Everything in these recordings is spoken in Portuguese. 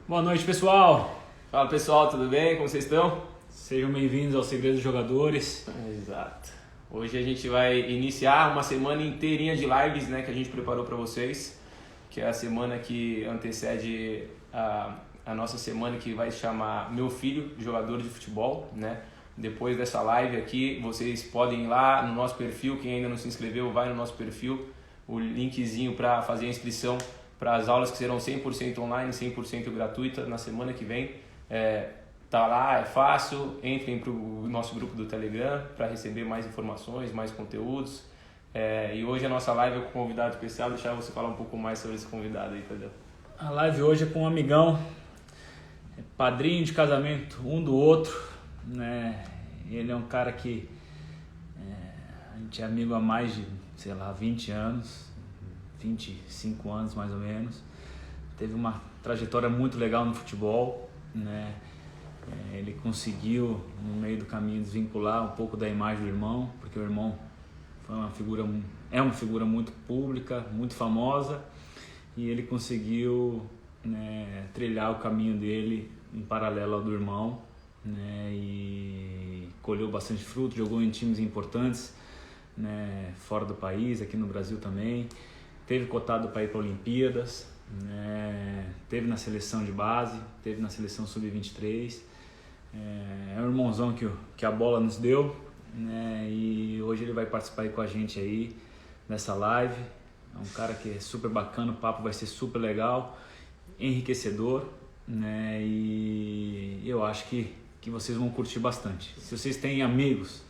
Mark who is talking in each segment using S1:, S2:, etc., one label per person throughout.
S1: Boa noite, pessoal.
S2: Fala pessoal, tudo bem? Como vocês estão?
S1: Sejam bem-vindos ao Segredo dos Jogadores.
S2: Exato. Hoje a gente vai iniciar uma semana inteirinha de lives, né, que a gente preparou para vocês, que é a semana que antecede a nossa semana que vai se chamar Meu Filho, Jogador de Futebol, né? Depois dessa live aqui, vocês podem ir lá no nosso perfil, quem ainda não se inscreveu, vai no nosso perfil, o linkzinho para fazer a inscrição para as aulas que serão 100% online, 100% gratuita na semana que vem. Tá lá, é fácil, entrem para o nosso grupo do Telegram para receber mais informações, mais conteúdos. E hoje a nossa live é com um convidado especial, deixar você falar um pouco mais sobre esse convidado aí, Tadeu.
S1: A live hoje é com um amigão, padrinho de casamento um do outro, né? Ele é um cara que a gente é amigo há mais de, 20 anos, 25 anos mais ou menos. Teve uma trajetória muito legal no futebol, né? Ele conseguiu, no meio do caminho, desvincular um pouco da imagem do irmão, porque o irmão é uma figura muito pública, muito famosa, e ele conseguiu, né, trilhar o caminho dele em paralelo ao do irmão, né, e colheu bastante fruto, jogou em times importantes, né, fora do país, aqui no Brasil também, teve cotado para ir para Olimpíadas, né, teve na seleção de base, teve na seleção sub-23, é um irmãozão que a bola nos deu, né, e hoje ele vai participar aí com a gente aí nessa live. É um cara que é super bacana, o papo vai ser super legal, enriquecedor, né, e eu acho que vocês vão curtir bastante. Se vocês têm amigos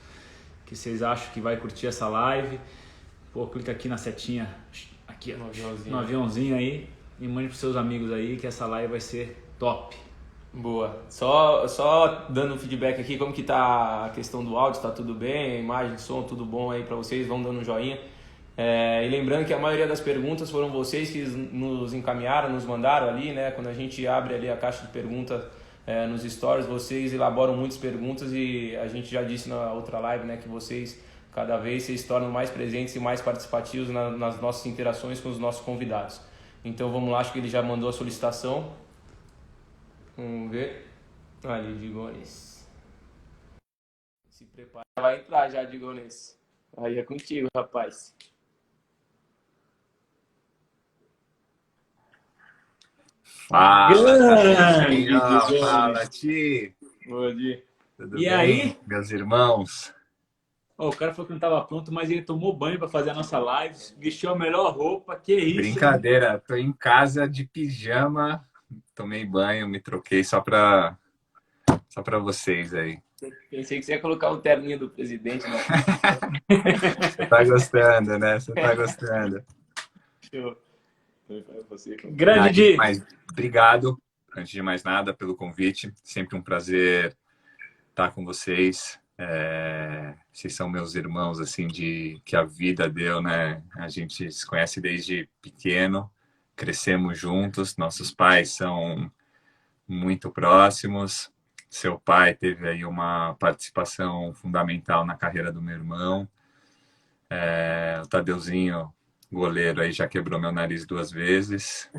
S1: que vocês acham que vai curtir essa live, clica aqui na setinha, aqui no aviãozinho aí, e mande para seus amigos aí que essa live vai ser top.
S2: Boa. Só dando um feedback aqui, como que tá a questão do áudio, tá tudo bem? A imagem, som, tudo bom aí para vocês? Vão dando um joinha. E lembrando que a maioria das perguntas foram vocês que nos encaminharam, nos mandaram ali, né? Quando a gente abre ali a caixa de perguntas nos stories, vocês elaboram muitas perguntas e a gente já disse na outra live, né, que cada vez se tornam mais presentes e mais participativos nas nossas interações com os nossos convidados. Então vamos lá, acho que ele já mandou a solicitação. Vamos ver. Ali, Digones. Se prepara, vai entrar já, Digones. Aí é contigo, rapaz.
S3: Fala, Ti.
S2: Bom dia.
S3: Tudo
S1: E
S3: bem,
S1: aí?
S3: meus irmãos?
S1: O cara falou que não estava pronto, mas ele tomou banho para fazer a nossa live, vestiu a melhor roupa, que isso?
S3: Brincadeira, tô em casa de pijama, tomei banho, me troquei só para vocês aí.
S2: Pensei que você ia colocar o terninho do presidente, né?
S3: Você tá gostando, né? Você tá gostando.
S2: Show.
S1: Grande Di.
S3: Mas obrigado, antes de mais nada, pelo convite. Sempre um prazer estar com vocês. Vocês são meus irmãos, assim, que a vida deu, né? A gente se conhece desde pequeno, crescemos juntos, nossos pais são muito próximos. Seu pai teve aí uma participação fundamental na carreira do meu irmão. O Tadeuzinho, goleiro, aí já quebrou meu nariz 2 vezes.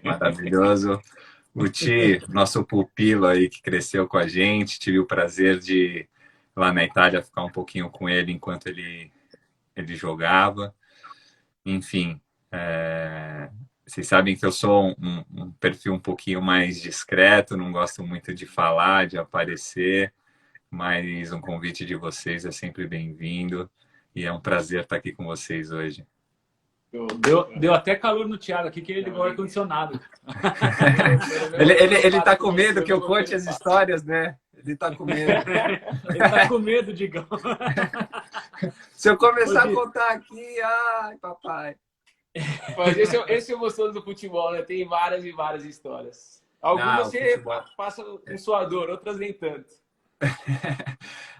S3: Maravilhoso. O Ti, nosso pupilo aí que cresceu com a gente, tive o prazer de, lá na Itália, ficar um pouquinho com ele enquanto ele jogava. Enfim, vocês sabem que eu sou um perfil um pouquinho mais discreto, não gosto muito de falar, de aparecer, mas um convite de vocês é sempre bem-vindo e é um prazer estar aqui com vocês hoje.
S1: Deu até calor no Thiago aqui, que ele ligou o ar-condicionado.
S3: Ele tá com medo que eu conte as histórias, né? Ele tá com medo.
S1: Ele tá com medo, Digão.
S3: Se eu começar a contar aqui, ai, papai.
S2: Mas esse é o gostoso do futebol, né? Tem várias e várias histórias. Algumas você passa com sua dor, outras nem tanto.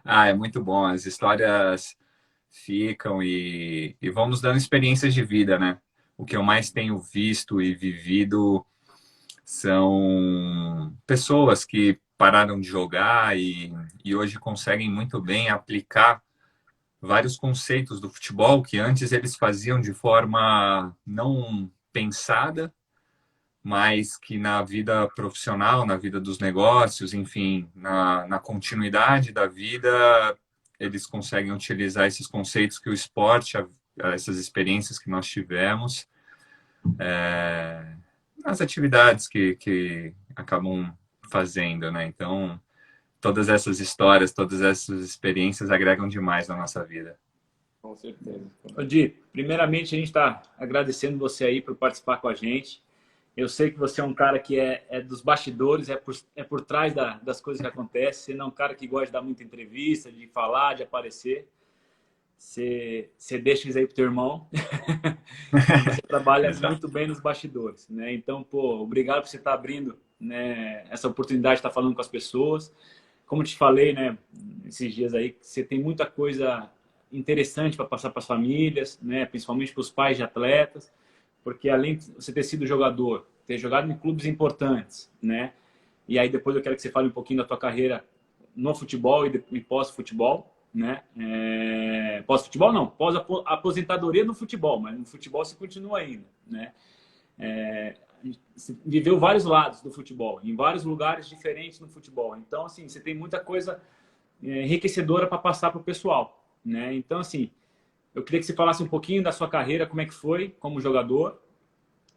S3: É muito bom. As histórias ficam e vão nos dando experiências de vida, né? O que eu mais tenho visto e vivido são pessoas que pararam de jogar e hoje conseguem muito bem aplicar vários conceitos do futebol que antes eles faziam de forma não pensada, mas que na vida profissional, na vida dos negócios, enfim, na continuidade da vida, eles conseguem utilizar esses conceitos que o esporte, essas experiências que nós tivemos, nas atividades que acabam fazendo, né? Então, todas essas histórias, todas essas experiências agregam demais na nossa vida.
S2: Com certeza.
S1: Di, primeiramente a gente está agradecendo você aí por participar com a gente. Eu sei que você é um cara que é dos bastidores, é por trás das coisas que acontecem. Você não é um cara que gosta de dar muita entrevista, de falar, de aparecer. Você deixa isso aí pro teu irmão. Você trabalha muito bem nos bastidores, né? Então, pô, obrigado por você estar abrindo, né, essa oportunidade de estar falando com as pessoas. Como te falei, né, esses dias aí, você tem muita coisa interessante para passar para as famílias, né, principalmente para os pais de atletas, porque além de você ter sido jogador, ter jogado em clubes importantes, né, e aí depois eu quero que você fale um pouquinho da tua carreira no futebol e pós-futebol, né, pós-futebol não, pós-aposentadoria no futebol, mas no futebol você continua ainda, né, viveu vários lados do futebol, em vários lugares diferentes no futebol, então assim, você tem muita coisa enriquecedora para passar para o pessoal, né? Então, assim, eu queria que você falasse um pouquinho da sua carreira, como é que foi como jogador,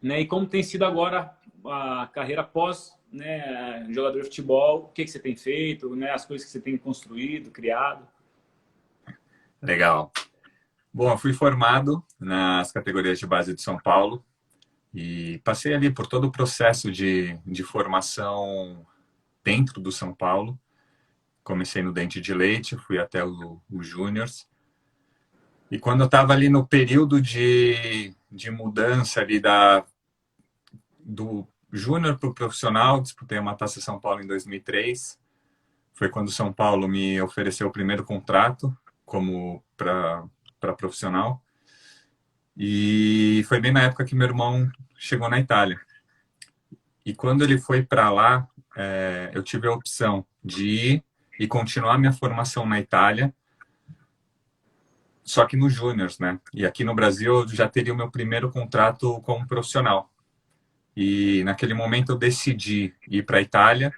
S1: né? E como tem sido agora a carreira pós, né, jogador de futebol, o que você tem feito, né? As coisas que você tem construído, criado.
S3: Legal. Bom, eu fui formado nas categorias de base de São Paulo e passei ali por todo o processo de formação dentro do São Paulo. Comecei no Dente de Leite, fui até o Júniors. E quando eu estava ali no período de mudança ali do Júnior para o profissional, disputei uma Taça São Paulo em 2003. Foi quando o São Paulo me ofereceu o primeiro contrato como para profissional. E foi bem na época que meu irmão chegou na Itália. E quando ele foi para lá, eu tive a opção de ir e continuar minha formação na Itália, só que no Júniors, né? E aqui no Brasil eu já teria o meu primeiro contrato como profissional. E naquele momento eu decidi ir para a Itália,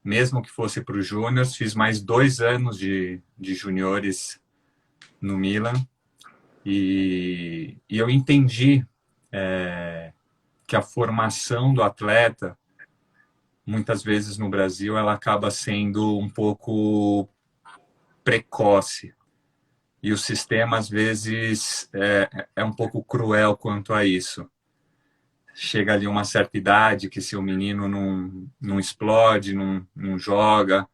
S3: mesmo que fosse para o Júniors. Fiz mais 2 anos de juniores no Milan. E eu entendi que a formação do atleta, muitas vezes no Brasil, ela acaba sendo um pouco precoce. E o sistema, às vezes, é um pouco cruel quanto a isso. Chega ali uma certa idade que se o menino não explode, não joga,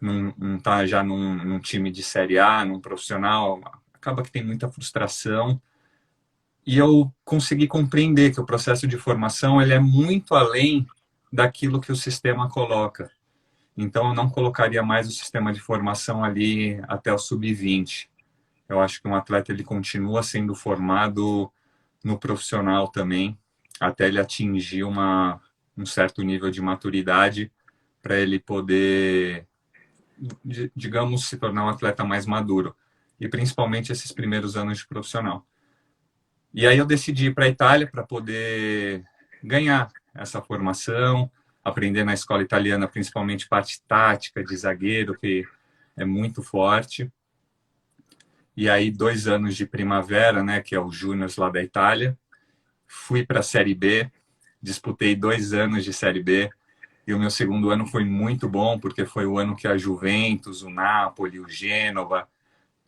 S3: não está já num time de Série A, num profissional, acaba que tem muita frustração. E eu consegui compreender que o processo de formação ele é muito além daquilo que o sistema coloca. Então, eu não colocaria mais o sistema de formação ali até o sub-20. Eu acho que um atleta ele continua sendo formado no profissional também, até ele atingir um certo nível de maturidade para ele poder, digamos, se tornar um atleta mais maduro. E principalmente esses primeiros anos de profissional. E aí eu decidi ir para a Itália para poder ganhar essa formação, aprender na escola italiana, principalmente parte tática de zagueiro, que é muito forte. E aí 2 anos de primavera, né, que é o Júnior lá da Itália. Fui para a Série B, disputei 2 anos de Série B. E o meu segundo ano foi muito bom, porque foi o ano que a Juventus, o Napoli, o Gênova,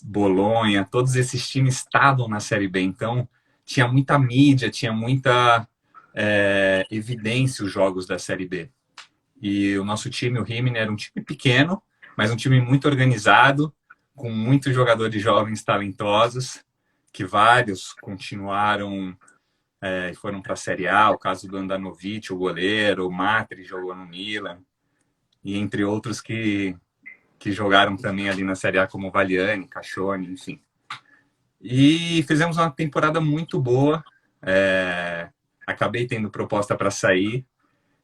S3: Bolonha, todos esses times estavam na Série B. Então, tinha muita mídia, tinha muita evidência os jogos da Série B. E o nosso time, o Rimini, era um time pequeno, mas um time muito organizado, com muitos jogadores jovens talentosos, que vários continuaram e foram para a Série A. O caso do Andanovic, o goleiro, o Matri jogou no Milan, e entre outros que jogaram também ali na Série A, como o Valiani, Cachoni, enfim. E fizemos uma temporada muito boa. Acabei tendo proposta para sair.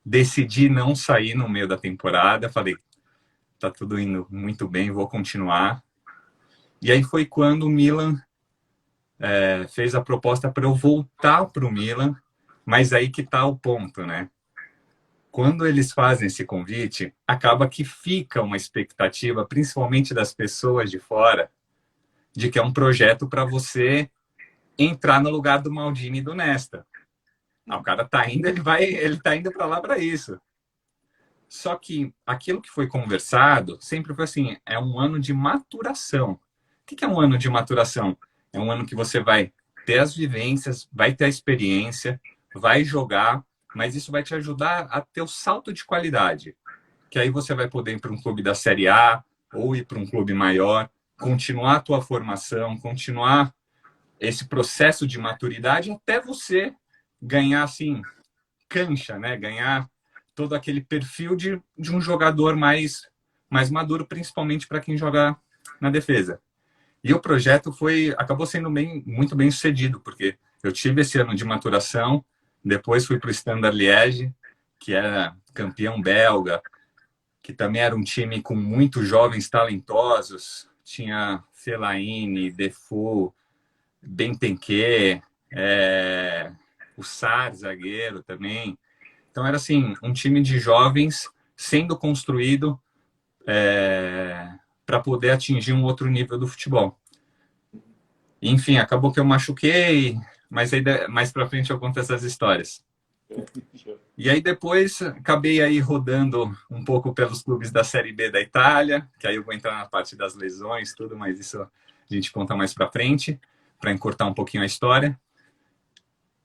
S3: Decidi não sair no meio da temporada. Falei, tá tudo indo muito bem, vou continuar. E aí foi quando o Milan fez a proposta para eu voltar para o Milan, mas aí que tá o ponto, né? quando eles fazem esse convite, acaba que fica uma expectativa, principalmente das pessoas de fora, de que é um projeto para você entrar no lugar do Maldini e do Nesta. O cara tá indo, ele tá indo para lá para isso. Só que aquilo que foi conversado sempre foi assim, é um ano de maturação. O que é um ano de maturação? É um ano que você vai ter as vivências, vai ter a experiência, vai jogar, mas isso vai te ajudar a ter o salto de qualidade. Que aí você vai poder ir para um clube da Série A ou ir para um clube maior, continuar a tua formação, continuar esse processo de maturidade até você ganhar, assim, cancha, né? Ganhar todo aquele perfil de um jogador mais maduro, principalmente para quem joga na defesa. E o projeto acabou sendo muito bem sucedido, porque eu tive esse ano de maturação, depois fui para o Standard Liège, que era campeão belga, que também era um time com muitos jovens talentosos, tinha Fellaini, Defoe, Bentancur, o Sarr, zagueiro também. Então era assim, um time de jovens sendo construído para poder atingir um outro nível do futebol. Enfim, acabou que eu machuquei, mas aí mais para frente eu conto essas histórias. E aí depois acabei aí rodando um pouco pelos clubes da Série B da Itália, que aí eu vou entrar na parte das lesões, tudo, mas isso a gente conta mais para frente, para encurtar um pouquinho a história.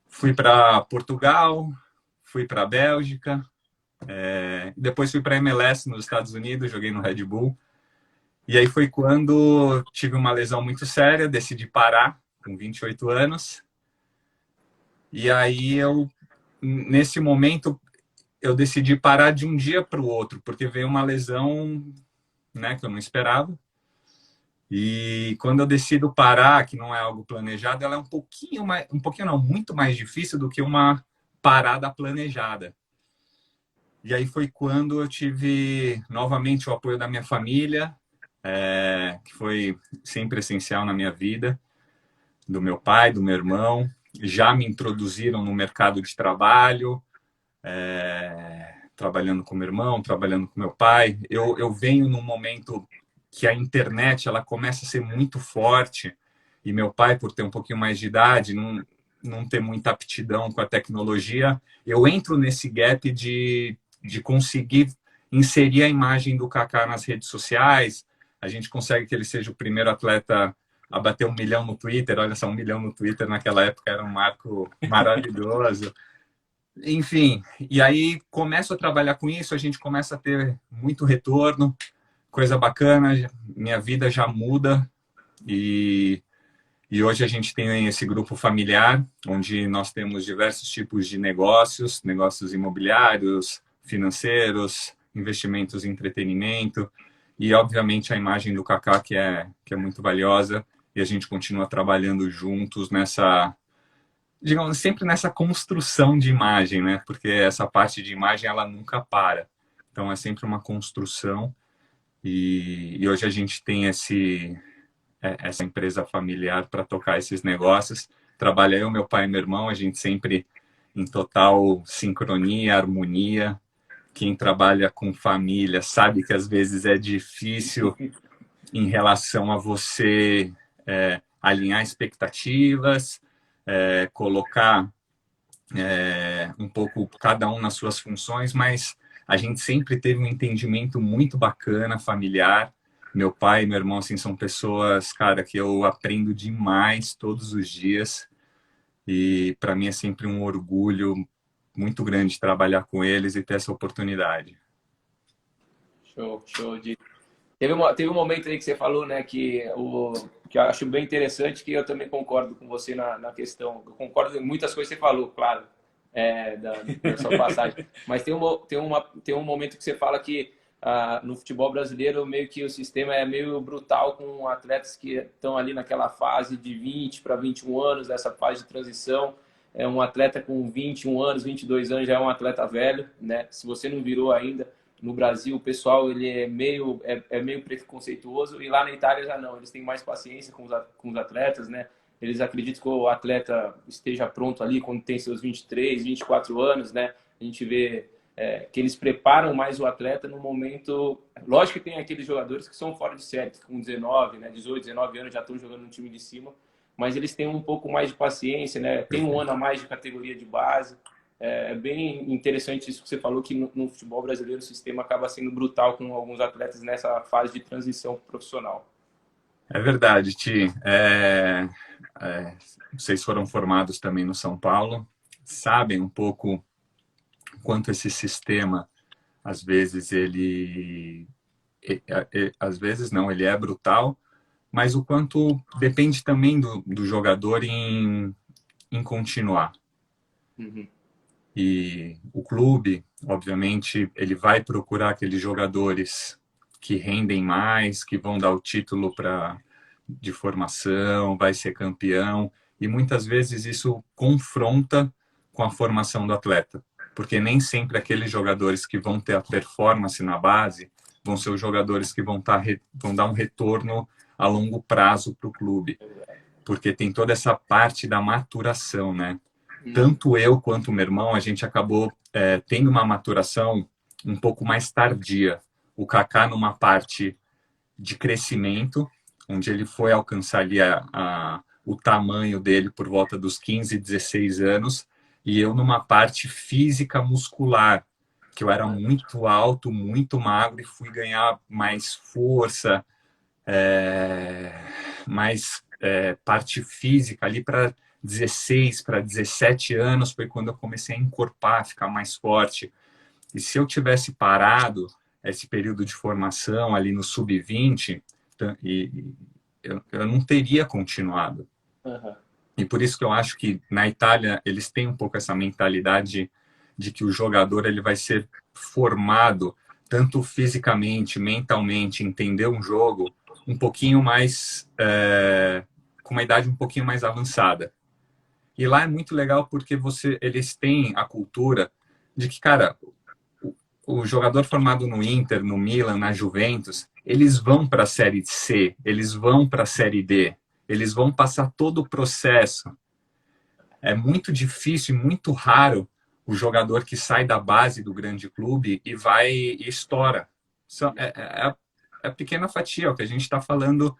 S3: Fui para Portugal, fui para Bélgica, depois fui para MLS nos Estados Unidos, joguei no Red Bull. E aí foi quando tive uma lesão muito séria, decidi parar com 28 anos. E aí nesse momento, eu decidi parar de um dia para o outro, porque veio uma lesão, né, que eu não esperava. E quando eu decido parar, que não é algo planejado, ela é muito mais difícil do que uma parada planejada. E aí foi quando eu tive novamente o apoio da minha família, que foi sempre essencial na minha vida, do meu pai, do meu irmão. Já me introduziram no mercado de trabalho, trabalhando com meu irmão, trabalhando com meu pai. Eu venho num momento que a internet ela começa a ser muito forte, e meu pai, por ter um pouquinho mais de idade, não ter muita aptidão com a tecnologia, eu entro nesse gap de conseguir inserir a imagem do Kaká nas redes sociais. A gente consegue que ele seja o primeiro atleta a bater 1 milhão no Twitter. Olha só, 1 milhão no Twitter naquela época era um marco maravilhoso. Enfim, e aí começo a trabalhar com isso, a gente começa a ter muito retorno, coisa bacana, minha vida já muda e hoje a gente tem esse grupo familiar, onde nós temos diversos tipos de negócios imobiliários, financeiros, investimentos em entretenimento e, obviamente, a imagem do Kaká, que é muito valiosa, e a gente continua trabalhando juntos digamos, sempre nessa construção de imagem, né? Porque essa parte de imagem, ela nunca para. Então, é sempre uma construção e hoje a gente tem essa empresa familiar para tocar esses negócios. Trabalha eu, meu pai e meu irmão, a gente sempre em total sincronia, harmonia. Quem trabalha com família sabe que às vezes é difícil em relação a você alinhar expectativas, colocar um pouco cada um nas suas funções, mas a gente sempre teve um entendimento muito bacana, familiar. Meu pai e meu irmão, assim, são pessoas, cara, que eu aprendo demais todos os dias. E para mim é sempre um orgulho muito grande trabalhar com eles e ter essa oportunidade.
S2: Show de... Teve um momento aí que você falou, né, que eu acho bem interessante, que eu também concordo com você na questão. Eu concordo em muitas coisas que você falou, claro, da sua passagem. Mas tem um momento que você fala que no futebol brasileiro meio que o sistema é meio brutal com atletas que estão ali naquela fase de 20 para 21 anos, essa fase de transição. Um atleta com 21 anos, 22 anos já é um atleta velho, né? Se você não virou ainda, no Brasil o pessoal ele é meio preconceituoso, e lá na Itália já não, eles têm mais paciência com os atletas, né? Eles acreditam que o atleta esteja pronto ali quando tem seus 23, 24 anos, né? A gente vê que eles preparam mais o atleta no momento... Lógico que tem aqueles jogadores que são fora de série, que com 19, né, 18, 19 anos já estão jogando no time de cima, mas eles têm um pouco mais de paciência, né? Tem um ano a mais de categoria de base. É bem interessante isso que você falou, que no futebol brasileiro o sistema acaba sendo brutal com alguns atletas nessa fase de transição profissional.
S3: É verdade, Ti. Vocês foram formados também no São Paulo, sabem um pouco quanto esse sistema, às vezes, às vezes não, ele é brutal, mas o quanto depende também do jogador em continuar.
S2: Uhum.
S3: E o clube, obviamente, ele vai procurar aqueles jogadores que rendem mais, que vão dar o título de formação, vai ser campeão, e muitas vezes isso confronta com a formação do atleta, porque nem sempre aqueles jogadores que vão ter a performance na base vão ser os jogadores que vão dar um retorno a longo prazo para o clube, porque tem toda essa parte da maturação, né? Tanto eu quanto o meu irmão, a gente acabou tendo uma maturação um pouco mais tardia. O Kaká numa parte de crescimento, onde ele foi alcançar ali o tamanho dele por volta dos 15, 16 anos, e eu numa parte física muscular, que eu era muito alto, muito magro, e fui ganhar mais força, mais parte física ali para 16 para 17 anos, foi quando eu comecei a encorpar, ficar mais forte. E se eu tivesse parado esse período de formação ali no sub-20, eu não teria continuado.
S2: Uhum.
S3: E por isso que eu acho que na Itália eles têm um pouco essa mentalidade de que o jogador ele vai ser formado tanto fisicamente, mentalmente, entender um jogo um pouquinho mais, com uma idade um pouquinho mais avançada. E lá é muito legal porque eles têm a cultura de que, cara, o jogador formado no Inter, no Milan, na Juventus, eles vão para a Série C, eles vão para a Série D, eles vão passar todo o processo. É muito difícil e muito raro o jogador que sai da base do grande clube e vai e estoura. É a pequena fatia, o que a gente está falando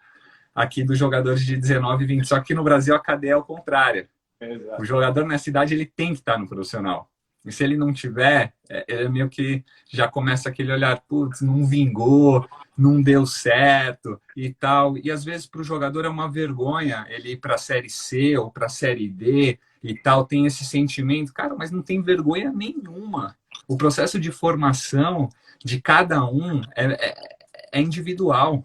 S3: aqui dos jogadores de 19 e 20. Só que no Brasil a cadeia é ao contrário.
S2: Exato.
S3: O jogador nessa idade ele tem que estar no profissional. E se ele não tiver, ele meio que já começa aquele olhar, putz, não vingou, não deu certo e tal. E às vezes para o jogador é uma vergonha ele ir para a Série C ou para a Série D e tal, tem esse sentimento. Cara, mas não tem vergonha nenhuma. O processo de formação de cada um é individual.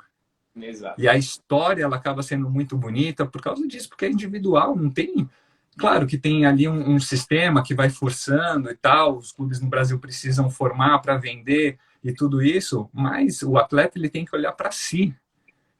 S2: Exato.
S3: E a história ela acaba sendo muito bonita por causa disso, porque é individual, não tem... Claro que tem ali um sistema que vai forçando e tal, os clubes no Brasil precisam formar para vender e tudo isso, mas o atleta ele tem que olhar para si,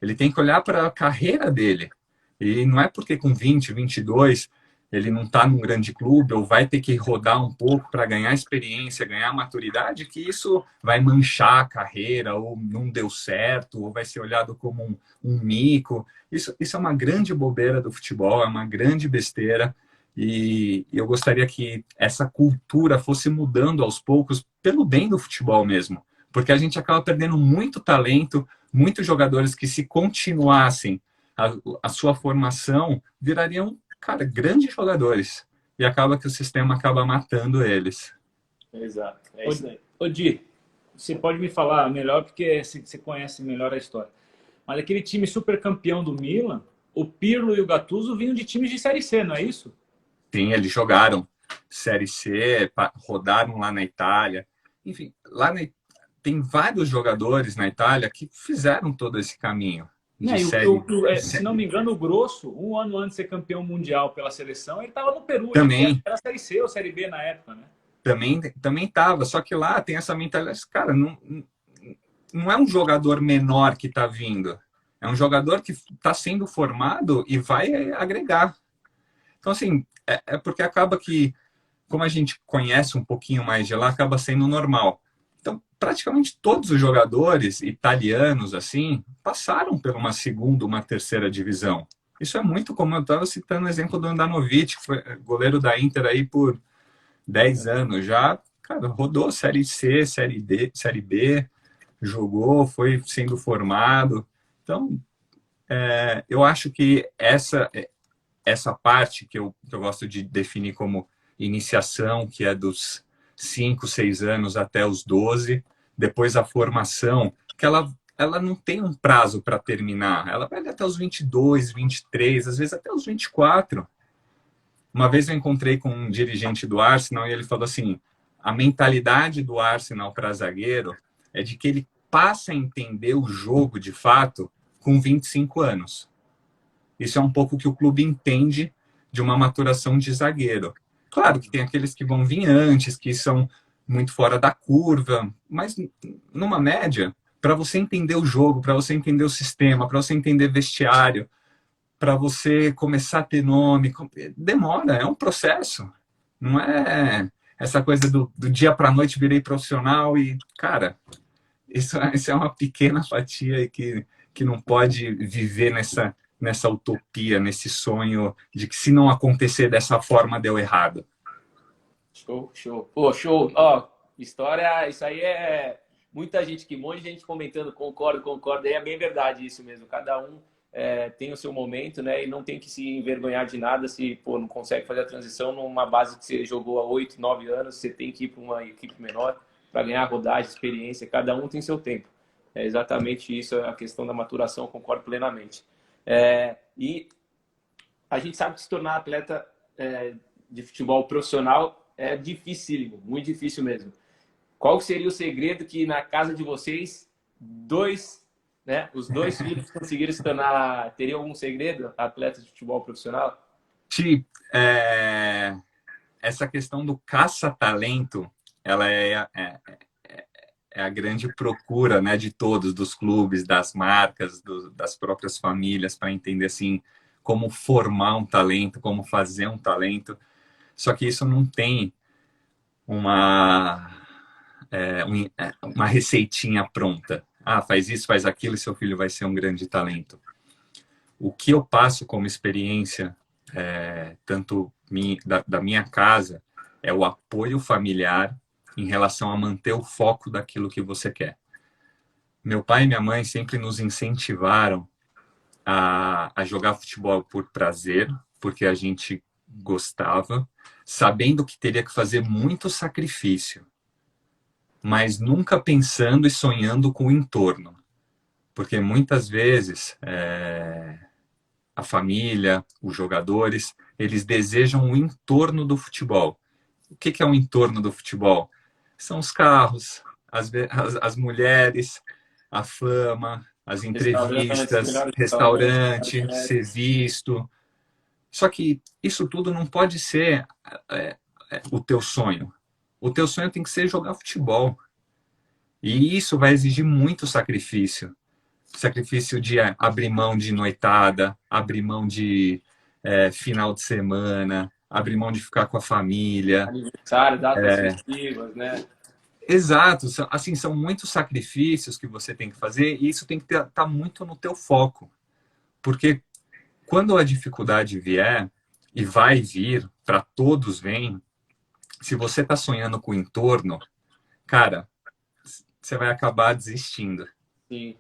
S3: ele tem que olhar para a carreira dele. E não é porque com 20, 22 ele não está num grande clube ou vai ter que rodar um pouco para ganhar experiência, ganhar maturidade, que isso vai manchar a carreira, ou não deu certo, ou vai ser olhado como um mico. Isso é uma grande bobeira do futebol, é uma grande besteira. E eu gostaria que essa cultura fosse mudando aos poucos, pelo bem do futebol mesmo. Porque a gente acaba perdendo muito talento, muitos jogadores que, se continuassem a sua formação, virariam, cara, grandes jogadores. E acaba que o sistema acaba matando eles.
S2: Exato. É isso aí.
S1: Ô, Di, você pode me falar melhor, porque você conhece melhor a história. Mas aquele time super campeão do Milan, o Pirlo e o Gattuso vinham de times de Série C, não é isso?
S3: Sim, eles jogaram Série C, rodaram lá na Itália. Enfim, tem vários jogadores na Itália que fizeram todo esse caminho.
S1: Se não me engano, o Grosso, um ano antes de ser campeão mundial pela seleção, ele estava no Peru.
S3: Também.
S1: Era Série C ou Série B na época, né?
S3: Também estava, só que lá tem essa mentalidade, cara, não é um jogador menor que está vindo. É um jogador que está sendo formado e vai agregar. Então, assim, porque acaba que, como a gente conhece um pouquinho mais de lá, acaba sendo normal. Então, praticamente todos os jogadores italianos, assim, passaram por uma segunda, uma terceira divisão. Isso é muito comum. Eu estava citando o exemplo do Andanovic, que foi goleiro da Inter aí por 10 anos já. cara, rodou Série C, Série D, Série B, jogou, foi sendo formado. Então, eu acho que essa parte que eu gosto de definir como iniciação, que é dos 5, 6 anos até os 12, depois a formação, que ela não tem um prazo para terminar, ela vai até os 22, 23, às vezes até os 24. Uma vez eu encontrei com um dirigente do Arsenal e ele falou assim, a mentalidade do Arsenal para zagueiro é de que ele passa a entender o jogo de fato com 25 anos. Isso é um pouco que o clube entende de uma maturação de zagueiro. Claro que tem aqueles que vão vir antes, que são muito fora da curva, mas numa média, para você entender o jogo, para você entender o sistema, para você entender vestiário, para você começar a ter nome, demora, é um processo. Não é essa coisa do dia para a noite virei profissional e, cara, isso é uma pequena fatia que não pode viver nessa utopia, nesse sonho de que se não acontecer dessa forma, deu errado.
S2: Show, show. Pô, show. Ó, história, isso aí é muita gente, que um monte de gente comentando, concordo. É bem verdade isso mesmo. Cada um tem o seu momento, né? E não tem que se envergonhar de nada se, pô, não consegue fazer a transição numa base que você jogou há 8, 9 anos, você tem que ir para uma equipe menor para ganhar rodagem, experiência. Cada um tem seu tempo. É exatamente isso, a questão da maturação, eu concordo plenamente. E a gente sabe que se tornar atleta de futebol profissional é dificílimo, muito difícil mesmo. Qual seria o segredo que na casa de vocês, os dois filhos conseguiram se tornar... Teria algum segredo, atletas de futebol profissional?
S3: Ti, essa questão do caça-talento, ela é a grande procura, né, de todos, dos clubes, das marcas, das próprias famílias, para entender assim, como formar um talento, como fazer um talento. Só que isso não tem uma receitinha pronta. Ah, faz isso, faz aquilo e seu filho vai ser um grande talento. O que eu passo como experiência, tanto da minha casa, é o apoio familiar em relação a manter o foco daquilo que você quer. Meu pai e minha mãe sempre nos incentivaram a jogar futebol por prazer, porque a gente gostava, sabendo que teria que fazer muito sacrifício, mas nunca pensando e sonhando com o entorno. Porque muitas vezes a família, os jogadores, eles desejam o entorno do futebol. O que é o entorno do futebol? São os carros, as mulheres, a fama, as entrevistas, restaurante, ser visto. Só que isso tudo não pode ser o teu sonho. O teu sonho tem que ser jogar futebol. E isso vai exigir muito sacrifício. Sacrifício de abrir mão de noitada, abrir mão de final de semana, abrir mão de ficar com a família.
S2: Aniversário, datas festivas, né?
S3: Exato. Assim, são muitos sacrifícios que você tem que fazer e isso tem que estar muito no teu foco. Porque quando a dificuldade vier, e vai vir, para todos vem, se você está sonhando com o entorno, cara, você vai acabar desistindo.
S2: Sim.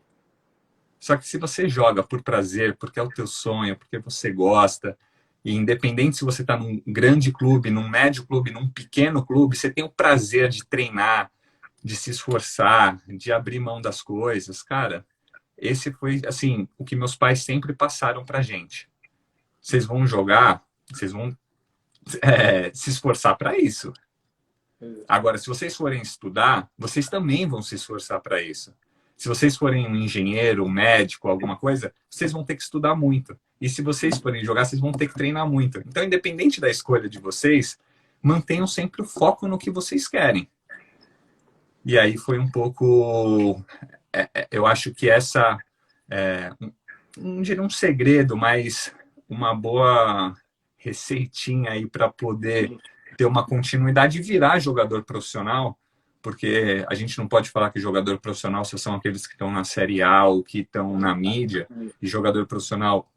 S3: Só que se você joga por prazer, porque é o teu sonho, porque você gosta, e independente se você está num grande clube, num médio clube, num pequeno clube, você tem o prazer de treinar, de se esforçar, de abrir mão das coisas, cara, esse foi, assim, o que meus pais sempre passaram pra gente. Vocês vão jogar, vocês vão se esforçar para isso. Agora, se vocês forem estudar, vocês também vão se esforçar para isso. Se vocês forem um engenheiro, um médico, alguma coisa, vocês vão ter que estudar muito. E se vocês forem jogar, vocês vão ter que treinar muito. Então, independente da escolha de vocês, mantenham sempre o foco no que vocês querem. E aí foi um pouco... eu acho que essa... não diria um segredo, mas uma boa receitinha aí para poder ter uma continuidade e virar jogador profissional, porque a gente não pode falar que jogador profissional só são aqueles que estão na Série A ou que estão na mídia, e jogador profissional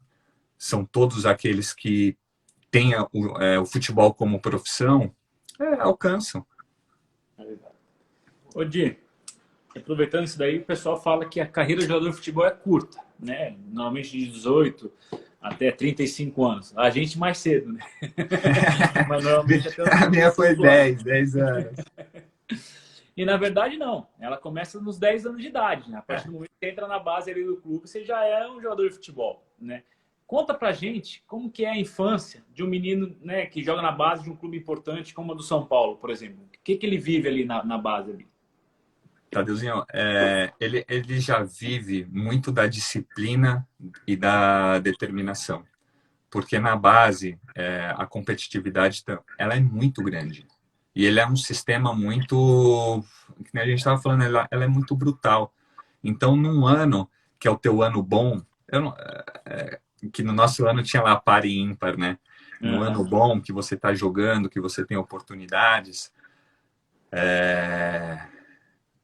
S3: são todos aqueles que têm o futebol como profissão, alcançam.
S1: Ô, Di, aproveitando isso daí, o pessoal fala que a carreira de jogador de futebol é curta, né? Normalmente de 18 até 35 anos. A gente mais cedo, né? Mas normalmente até os
S3: A minha foi
S1: 35 anos.
S3: 10 anos.
S1: E na verdade não, ela começa nos 10 anos de idade, né? A partir do momento que você entra na base ali do clube, você já é um jogador de futebol, né? Conta pra gente como que é a infância de um menino, né, que joga na base de um clube importante como a do São Paulo, por exemplo. O que ele vive ali na base ali?
S3: Tadeuzinho, ele já vive muito da disciplina e da determinação. Porque na base, a competitividade ela é muito grande. E ele é um sistema muito, que a gente estava falando, ela é muito brutal. Então, num ano, que é o teu ano bom, que no nosso ano tinha lá par e ímpar, né? No ano bom, que você está jogando, que você tem oportunidades,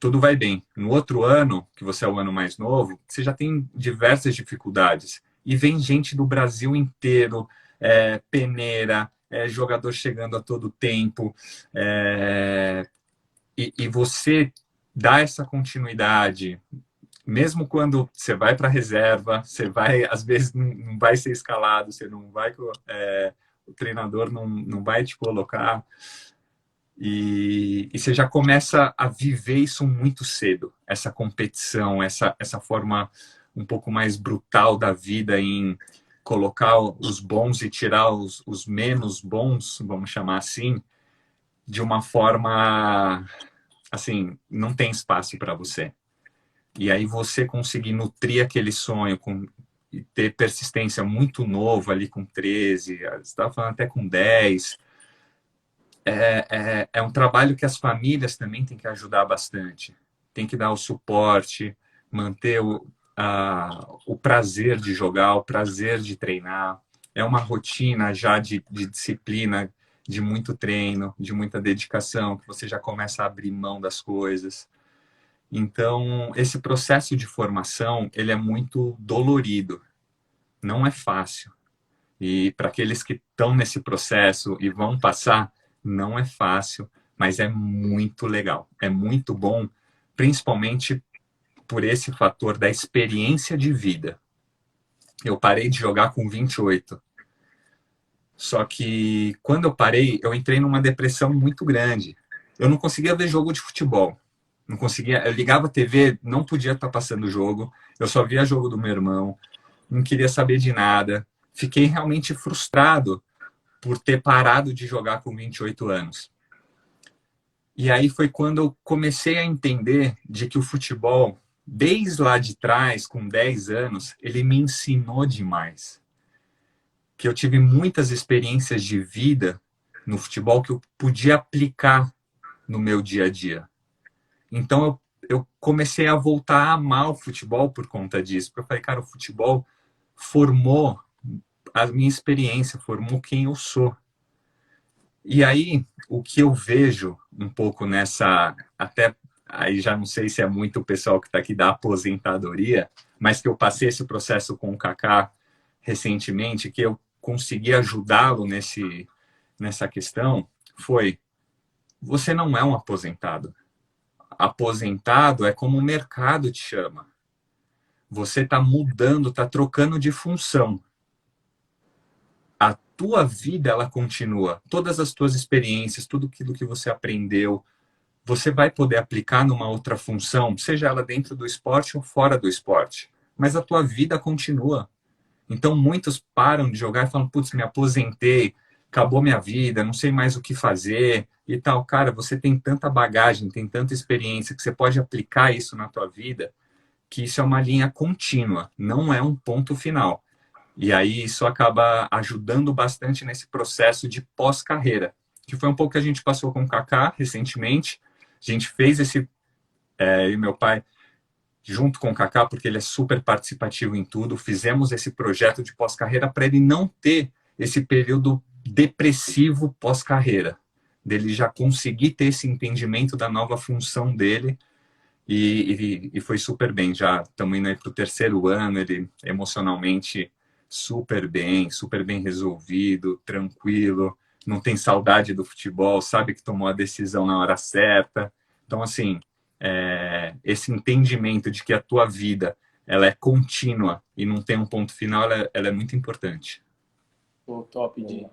S3: tudo vai bem. No outro ano, que você é o ano mais novo, você já tem diversas dificuldades. E vem gente do Brasil inteiro, peneira, jogador chegando a todo tempo. E você dá essa continuidade, mesmo quando você vai para a reserva, você vai, às vezes não vai ser escalado, você não vai, o treinador não vai te colocar. E você já começa a viver isso muito cedo, essa competição, essa forma um pouco mais brutal da vida em colocar os bons e tirar os menos bons, vamos chamar assim, de uma forma, assim, não tem espaço para você. E aí você conseguir nutrir aquele sonho e ter persistência muito novo ali com 13, você estava falando até com 10, é um trabalho que as famílias também têm que ajudar bastante. Tem que dar o suporte, manter o prazer de jogar, o prazer de treinar. É uma rotina já de disciplina, de muito treino, de muita dedicação, que você já começa a abrir mão das coisas. Então, esse processo de formação, ele é muito dolorido. Não é fácil. E para aqueles que estão nesse processo e vão passar, não é fácil, mas é muito legal. É muito bom, principalmente por esse fator da experiência de vida. Eu parei de jogar com 28. Só que quando eu parei, eu entrei numa depressão muito grande. Eu não conseguia ver jogo de futebol. Não conseguia, eu ligava a TV, não podia estar passando jogo. Eu só via jogo do meu irmão. Não queria saber de nada. Fiquei realmente frustrado por ter parado de jogar com 28 anos. E aí foi quando eu comecei a entender de que o futebol, desde lá de trás, com 10 anos, ele me ensinou demais. Que eu tive muitas experiências de vida no futebol que eu podia aplicar no meu dia a dia. Então eu comecei a voltar a amar o futebol por conta disso. Porque eu falei, cara, o futebol formou a minha experiência, formou quem eu sou. E aí, o que eu vejo um pouco nessa, até aí já não sei se é muito o pessoal que está aqui da aposentadoria, mas que eu passei esse processo com o Kaká recentemente, que eu consegui ajudá-lo nessa questão, foi, você não é um aposentado. Aposentado é como o mercado te chama. Você está mudando, está trocando de função. A tua vida, ela continua. Todas as tuas experiências, tudo aquilo que você aprendeu, você vai poder aplicar numa outra função, seja ela dentro do esporte ou fora do esporte. Mas a tua vida continua. Então, muitos param de jogar e falam, putz, me aposentei, acabou minha vida, não sei mais o que fazer e tal. Cara, você tem tanta bagagem, tem tanta experiência que você pode aplicar isso na tua vida, que isso é uma linha contínua, não é um ponto final. E aí isso acaba ajudando bastante nesse processo de pós-carreira, que foi um pouco que a gente passou com o Kaká recentemente. A gente fez eu e meu pai, junto com o Kaká, porque ele é super participativo em tudo, fizemos esse projeto de pós-carreira para ele não ter esse período depressivo pós-carreira, dele já conseguir ter esse entendimento da nova função dele. E foi super bem. Já estamos indo aí para o 3º ano, ele emocionalmente super bem resolvido, tranquilo. não tem saudade do futebol, sabe que tomou a decisão na hora certa. Então, assim, esse entendimento de que a tua vida ela é contínua e não tem um ponto final, ela é muito importante.
S2: Pô, top, Di.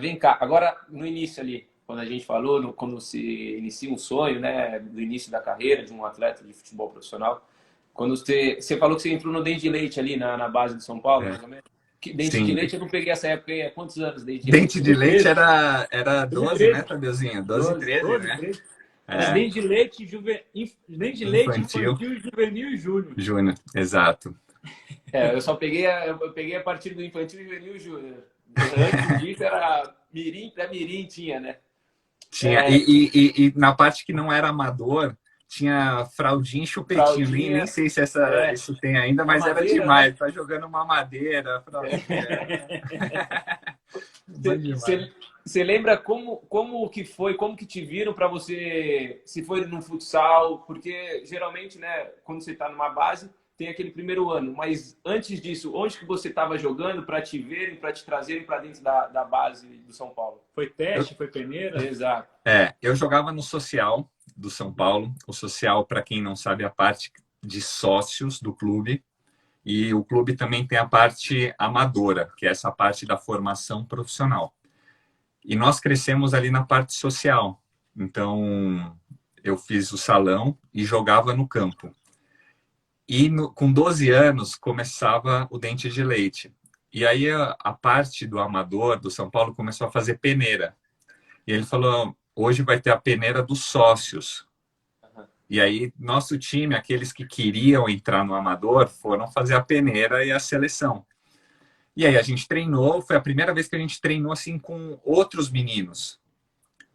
S2: Vem cá, agora no início ali, quando a gente falou, quando se inicia um sonho, né, do início da carreira de um atleta de futebol profissional, quando você falou que você entrou no Dente de Leite ali na base de São Paulo, mais ou menos. Dente
S3: Sim.
S2: de Leite, eu não peguei essa época aí. Há quantos anos Dente de
S3: Leite? Dente de Leite
S1: 13.
S3: era 12, né, Tadeuzinho? 12, 13, né?
S1: 13. Dente de Leite, Dente de Leite,
S3: Infantil,
S1: juvenil e júnior.
S3: Júnior, exato.
S2: Eu só peguei a partir do infantil, juvenil e júnior. Antes disso era mirim, pré-mirim tinha, né?
S3: Tinha, e na parte que não era amador, tinha fraldinha e chupetinho.
S2: Fraldinha,
S3: nem sei se isso tem ainda, mas
S2: mamadeira,
S3: era demais.
S2: né?
S3: Tá jogando mamadeira, fraldinha.
S2: Você lembra como que foi, como que te viram para você, se foi no futsal? Porque geralmente, né, quando você está numa base, tem aquele primeiro ano. Mas antes disso, onde que você estava jogando para te verem, para te trazerem para dentro da base do São Paulo?
S1: Foi teste, foi peneira?
S2: Exato.
S3: Eu jogava no social do São Paulo. O social, para quem não sabe, é a parte de sócios do clube. E o clube também tem a parte amadora, que é essa parte da formação profissional. E nós crescemos ali na parte social. Então, eu fiz o salão e jogava no campo. E com 12 anos, começava o Dente de Leite. E aí a parte do amador do São Paulo começou a fazer peneira. E ele falou, hoje vai ter a peneira dos sócios. E aí, nosso time, aqueles que queriam entrar no amador, foram fazer a peneira e a seleção. E aí a gente treinou, foi a primeira vez que a gente treinou assim com outros meninos,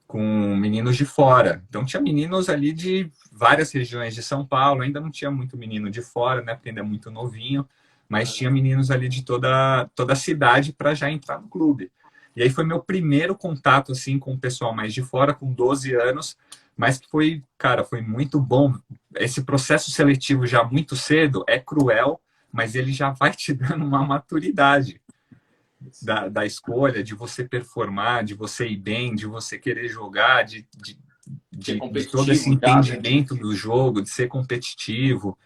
S3: com meninos de fora. Então tinha meninos ali de várias regiões de São Paulo, ainda não tinha muito menino de fora, né, porque ainda é muito novinho, mas tinha meninos ali de toda a cidade para já entrar no clube. E aí foi meu primeiro contato assim com o pessoal mais de fora, com 12 anos, mas que foi, cara, foi muito bom. Esse processo seletivo já muito cedo é cruel, mas ele já vai te dando uma maturidade da escolha, de você performar, de você ir bem, de você querer jogar, de todo esse entendimento do jogo, de ser competitivo.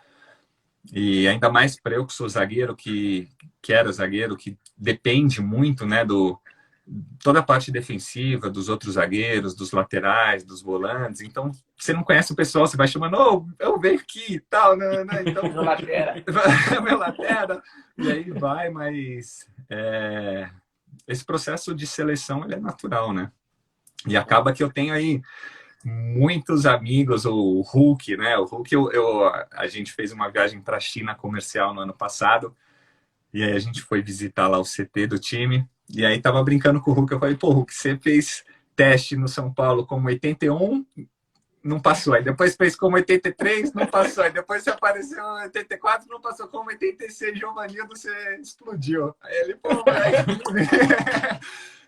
S3: E ainda mais para eu que sou zagueiro, que era zagueiro, que depende muito, né, toda a parte defensiva dos outros zagueiros, dos laterais, dos volantes. Então, você não conhece o pessoal, você vai chamando, eu venho aqui e tal, né? Então,
S2: meu latera.
S3: Meu latera. E aí vai, mas esse processo de seleção ele é natural, né? E acaba que eu tenho aí muitos amigos, o Hulk, né? O Hulk, a gente fez uma viagem para a China comercial no ano passado, e aí a gente foi visitar lá o CT do time. E aí tava brincando com o Hulk, eu falei, pô, Hulk, você fez teste no São Paulo como 81, não passou. Aí depois fez como 83, não passou. Aí depois você apareceu em 84, não passou. Como 86, Giovanildo, você explodiu. Aí ele, pô,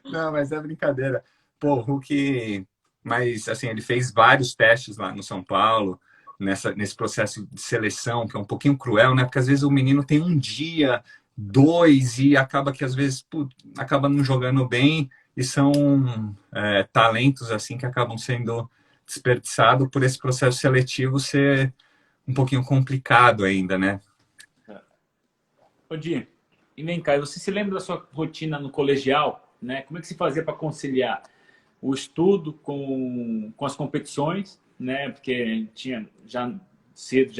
S3: não, mas é brincadeira. Pô, o Hulk, mas assim, ele fez vários testes lá no São Paulo, nesse processo de seleção, que é um pouquinho cruel, né? Porque às vezes o menino tem um dia, 2, e acaba que às vezes acaba não jogando bem, e são talentos assim que acabam sendo desperdiçados por esse processo seletivo ser um pouquinho complicado ainda, né?
S1: Ô Di, e vem cá, você se lembra da sua rotina no colegial, né? Como é que se fazia para conciliar o estudo com as competições, né? Porque já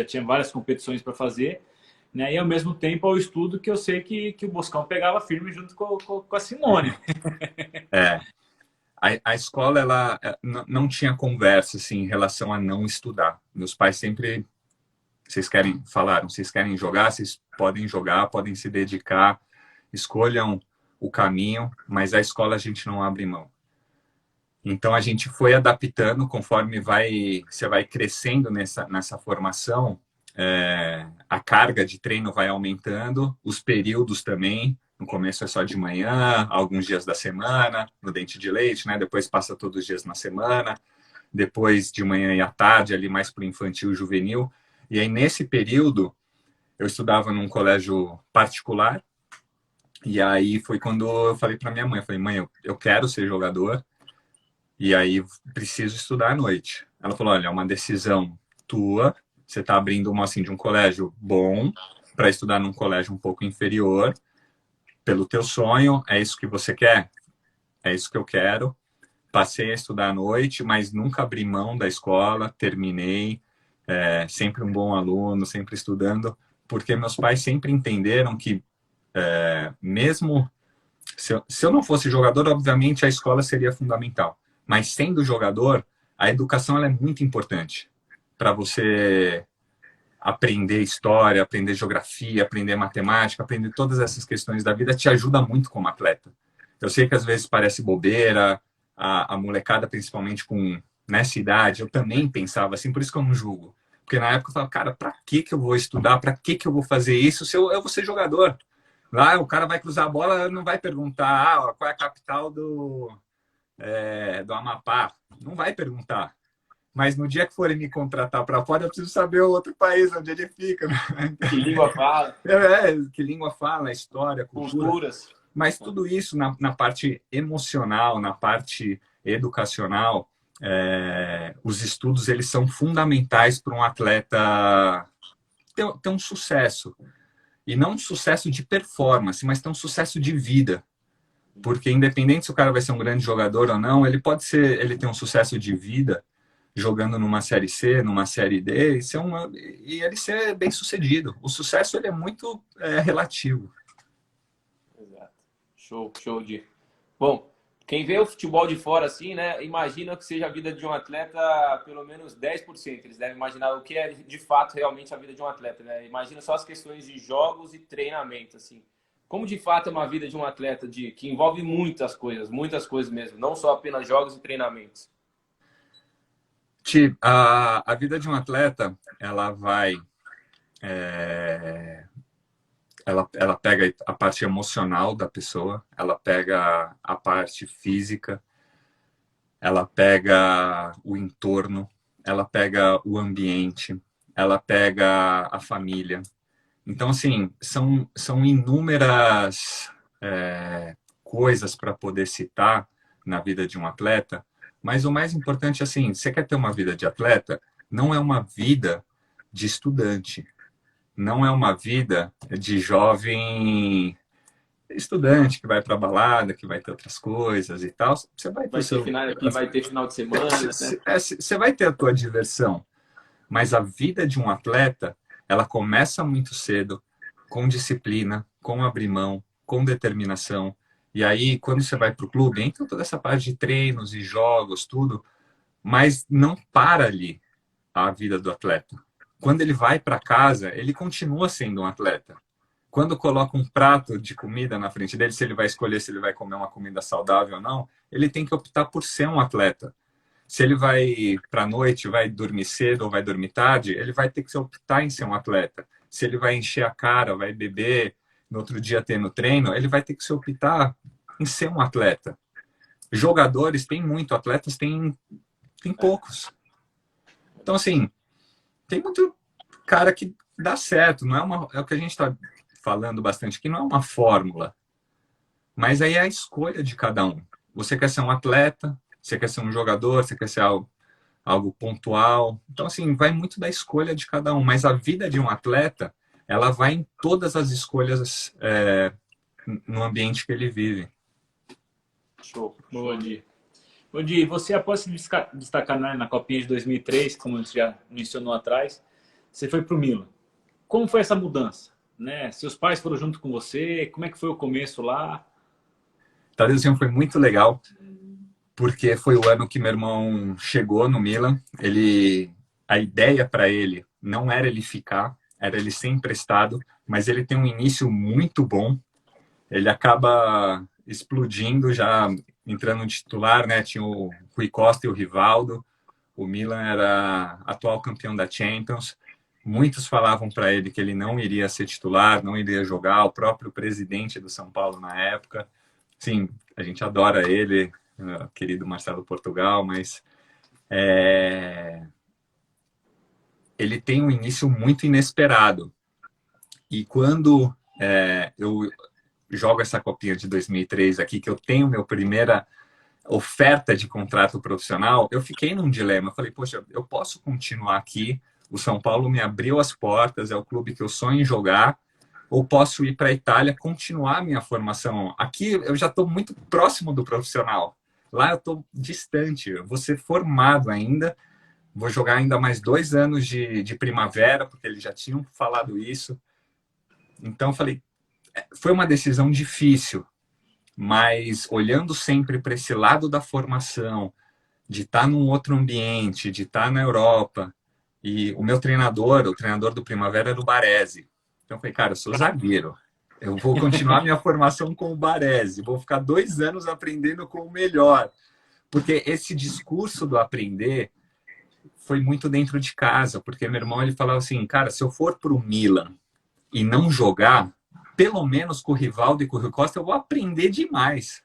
S1: tinha várias competições para fazer, né? E ao mesmo tempo ao estudo, que eu sei que o Boscão pegava firme junto com a Simone.
S3: A escola, ela não tinha conversa assim, em relação a não estudar. Meus pais sempre, vocês querem jogar, vocês podem jogar, podem se dedicar, escolham o caminho, mas a escola a gente não abre mão. Então a gente foi adaptando conforme você vai crescendo nessa formação. A carga de treino vai aumentando, os períodos também. No começo é só de manhã, alguns dias da semana, no Dente de Leite, né? Depois passa todos os dias na semana, depois de manhã e à tarde, ali mais para o infantil e juvenil. E aí, nesse período, eu estudava num colégio particular, E aí foi quando eu falei para minha mãe, eu falei, mãe, eu quero ser jogador, e aí preciso estudar à noite. Ela falou, olha, é uma decisão tua, você está abrindo uma assim de um colégio bom para estudar num colégio um pouco inferior, pelo teu sonho, é isso que você quer? É isso que eu quero. Passei a estudar à noite, mas nunca abri mão da escola, terminei, sempre um bom aluno, sempre estudando, porque meus pais sempre entenderam que mesmo se eu não fosse jogador, obviamente a escola seria fundamental. Mas sendo jogador, a educação ela é muito importante para você aprender história, aprender geografia, aprender matemática, aprender todas essas questões da vida, te ajuda muito como atleta. Eu sei que às vezes parece bobeira, a molecada, principalmente com nessa idade, eu também pensava assim, por isso que eu não julgo. Porque na época eu falava, cara, para que eu vou estudar? Para que eu vou fazer isso se eu vou ser jogador? Lá o cara vai cruzar a bola, não vai perguntar qual é a capital do Amapá. Não vai perguntar. Mas no dia que forem me contratar para fora, eu preciso saber o outro país onde ele fica.
S2: Que língua fala?
S3: Que língua fala, história, cultura.
S2: Culturas.
S3: Mas tudo isso na parte emocional, na parte educacional, os estudos eles são fundamentais para um atleta ter um sucesso. E não um sucesso de performance, mas ter um sucesso de vida. Porque independente se o cara vai ser um grande jogador ou não, ele tem um sucesso de vida jogando numa série C, numa série D, e ele ser bem sucedido. O sucesso ele é muito relativo.
S2: Exato. Show de. Bom, quem vê o futebol de fora assim, né, imagina que seja a vida de um atleta pelo menos 10%. Eles devem imaginar o que é de fato realmente a vida de um atleta, né? Imagina só as questões de jogos e treinamento, assim. Como de fato é uma vida de um atleta que envolve muitas coisas mesmo, não só apenas jogos e treinamentos.
S3: A vida de um atleta, ela pega a parte emocional da pessoa, ela pega a parte física, ela pega o entorno, ela pega o ambiente, ela pega a família. Então, assim, são inúmeras coisas para poder citar na vida de um atleta, mas o mais importante, assim, você quer ter uma vida de atleta? Não é uma vida de estudante, não é uma vida de jovem estudante que vai para balada, que vai ter outras coisas e tal. Você vai ter
S2: Vai ter final de semana, né?
S3: você vai ter a tua diversão, mas a vida de um atleta, ela começa muito cedo, com disciplina, com abrir mão, com determinação. E aí, quando você vai para o clube, entra toda essa parte de treinos e jogos, tudo, mas não para ali a vida do atleta. Quando ele vai para casa, ele continua sendo um atleta. Quando coloca um prato de comida na frente dele, se ele vai escolher se ele vai comer uma comida saudável ou não, ele tem que optar por ser um atleta. Se ele vai para a noite, vai dormir cedo ou vai dormir tarde, ele vai ter que optar em ser um atleta. Se ele vai encher a cara, vai beber, no outro dia ter no treino, ele vai ter que se optar em ser um atleta. Jogadores tem muito, atletas tem poucos. Então, assim, tem muito cara que dá certo. Não é o que a gente está falando bastante aqui, não é uma fórmula. Mas aí é a escolha de cada um. Você quer ser um atleta, você quer ser um jogador, você quer ser algo pontual. Então, assim, vai muito da escolha de cada um. Mas a vida de um atleta, ela vai em todas as escolhas no ambiente que ele vive.
S1: Show. Boa, Di. Bom, Di, você após se destacar na Copinha de 2003, como você já mencionou atrás, você foi para o Milan. Como foi essa mudança? Né? Seus pais foram junto com você? Como é que foi o começo lá?
S3: Tadeuzinho, foi muito legal, porque foi o ano que meu irmão chegou no Milan. A ideia para ele não era ele ficar, era ele ser emprestado, mas ele tem um início muito bom. Ele acaba explodindo, já entrando no titular, né? Tinha o Rui Costa e o Rivaldo. O Milan era atual campeão da Champions. Muitos falavam para ele que ele não iria ser titular, não iria jogar. O próprio presidente do São Paulo na época. Sim, a gente adora ele, querido Marcelo Portugal, mas ele tem um início muito inesperado. E quando jogo essa copinha de 2003 aqui, que eu tenho minha primeira oferta de contrato profissional, eu fiquei num dilema. Eu falei, poxa, eu posso continuar aqui, o São Paulo me abriu as portas, é o clube que eu sonho em jogar, ou posso ir para a Itália, continuar minha formação. Aqui eu já estou muito próximo do profissional. Lá eu estou distante, eu vou ser formado ainda, vou jogar ainda mais 2 anos de primavera, porque eles já tinham falado isso. Então eu falei, foi uma decisão difícil, mas olhando sempre para esse lado da formação, de estar num outro ambiente, de estar na Europa, e o meu treinador, o treinador do Primavera era o Baresi. Então eu falei, cara, eu sou zagueiro, eu vou continuar minha formação com o Baresi, vou ficar 2 anos aprendendo com o melhor, porque esse discurso do aprender foi muito dentro de casa, porque meu irmão ele falava assim, cara, se eu for para o Milan e não jogar, pelo menos com o Rivaldo e com o Rui Costa, eu vou aprender demais.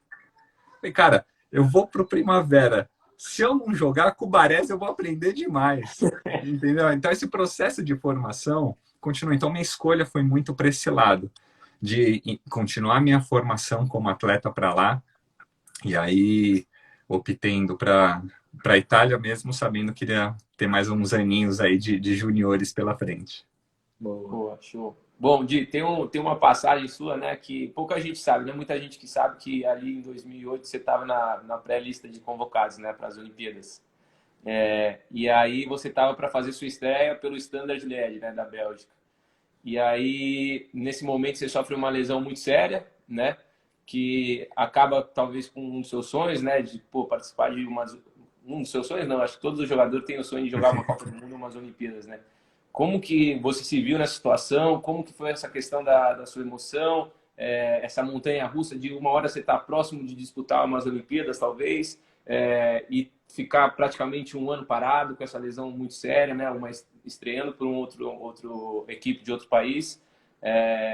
S3: Falei, cara, eu vou pro Primavera. Se eu não jogar com o Baresi, eu vou aprender demais. Entendeu? Então, esse processo de formação continua. Então, minha escolha foi muito para esse lado, de continuar minha formação como atleta para lá. E aí, optei indo para a Itália mesmo, sabendo que iria ter mais uns aninhos aí de juniores pela frente.
S2: Boa, show. Bom, Di, tem uma passagem sua, né, que pouca gente sabe, né? Muita gente que sabe que ali em 2008 você estava na pré-lista de convocados, né, para as Olimpíadas. E aí você estava para fazer sua estreia pelo Standard Liège, né, da Bélgica. E aí, nesse momento, você sofre uma lesão muito séria, né, que acaba talvez com um dos seus sonhos, né, de participar de um dos seus sonhos, não, acho que todos os jogadores têm o sonho de jogar uma Copa do Mundo, umas Olimpíadas, né? Como que você se viu nessa situação? Como que foi essa questão da sua emoção? Essa montanha-russa de uma hora você estar próximo de disputar umas Olimpíadas, talvez, e ficar praticamente um ano parado com essa lesão muito séria, né? Estreando por um outro equipe de outro país.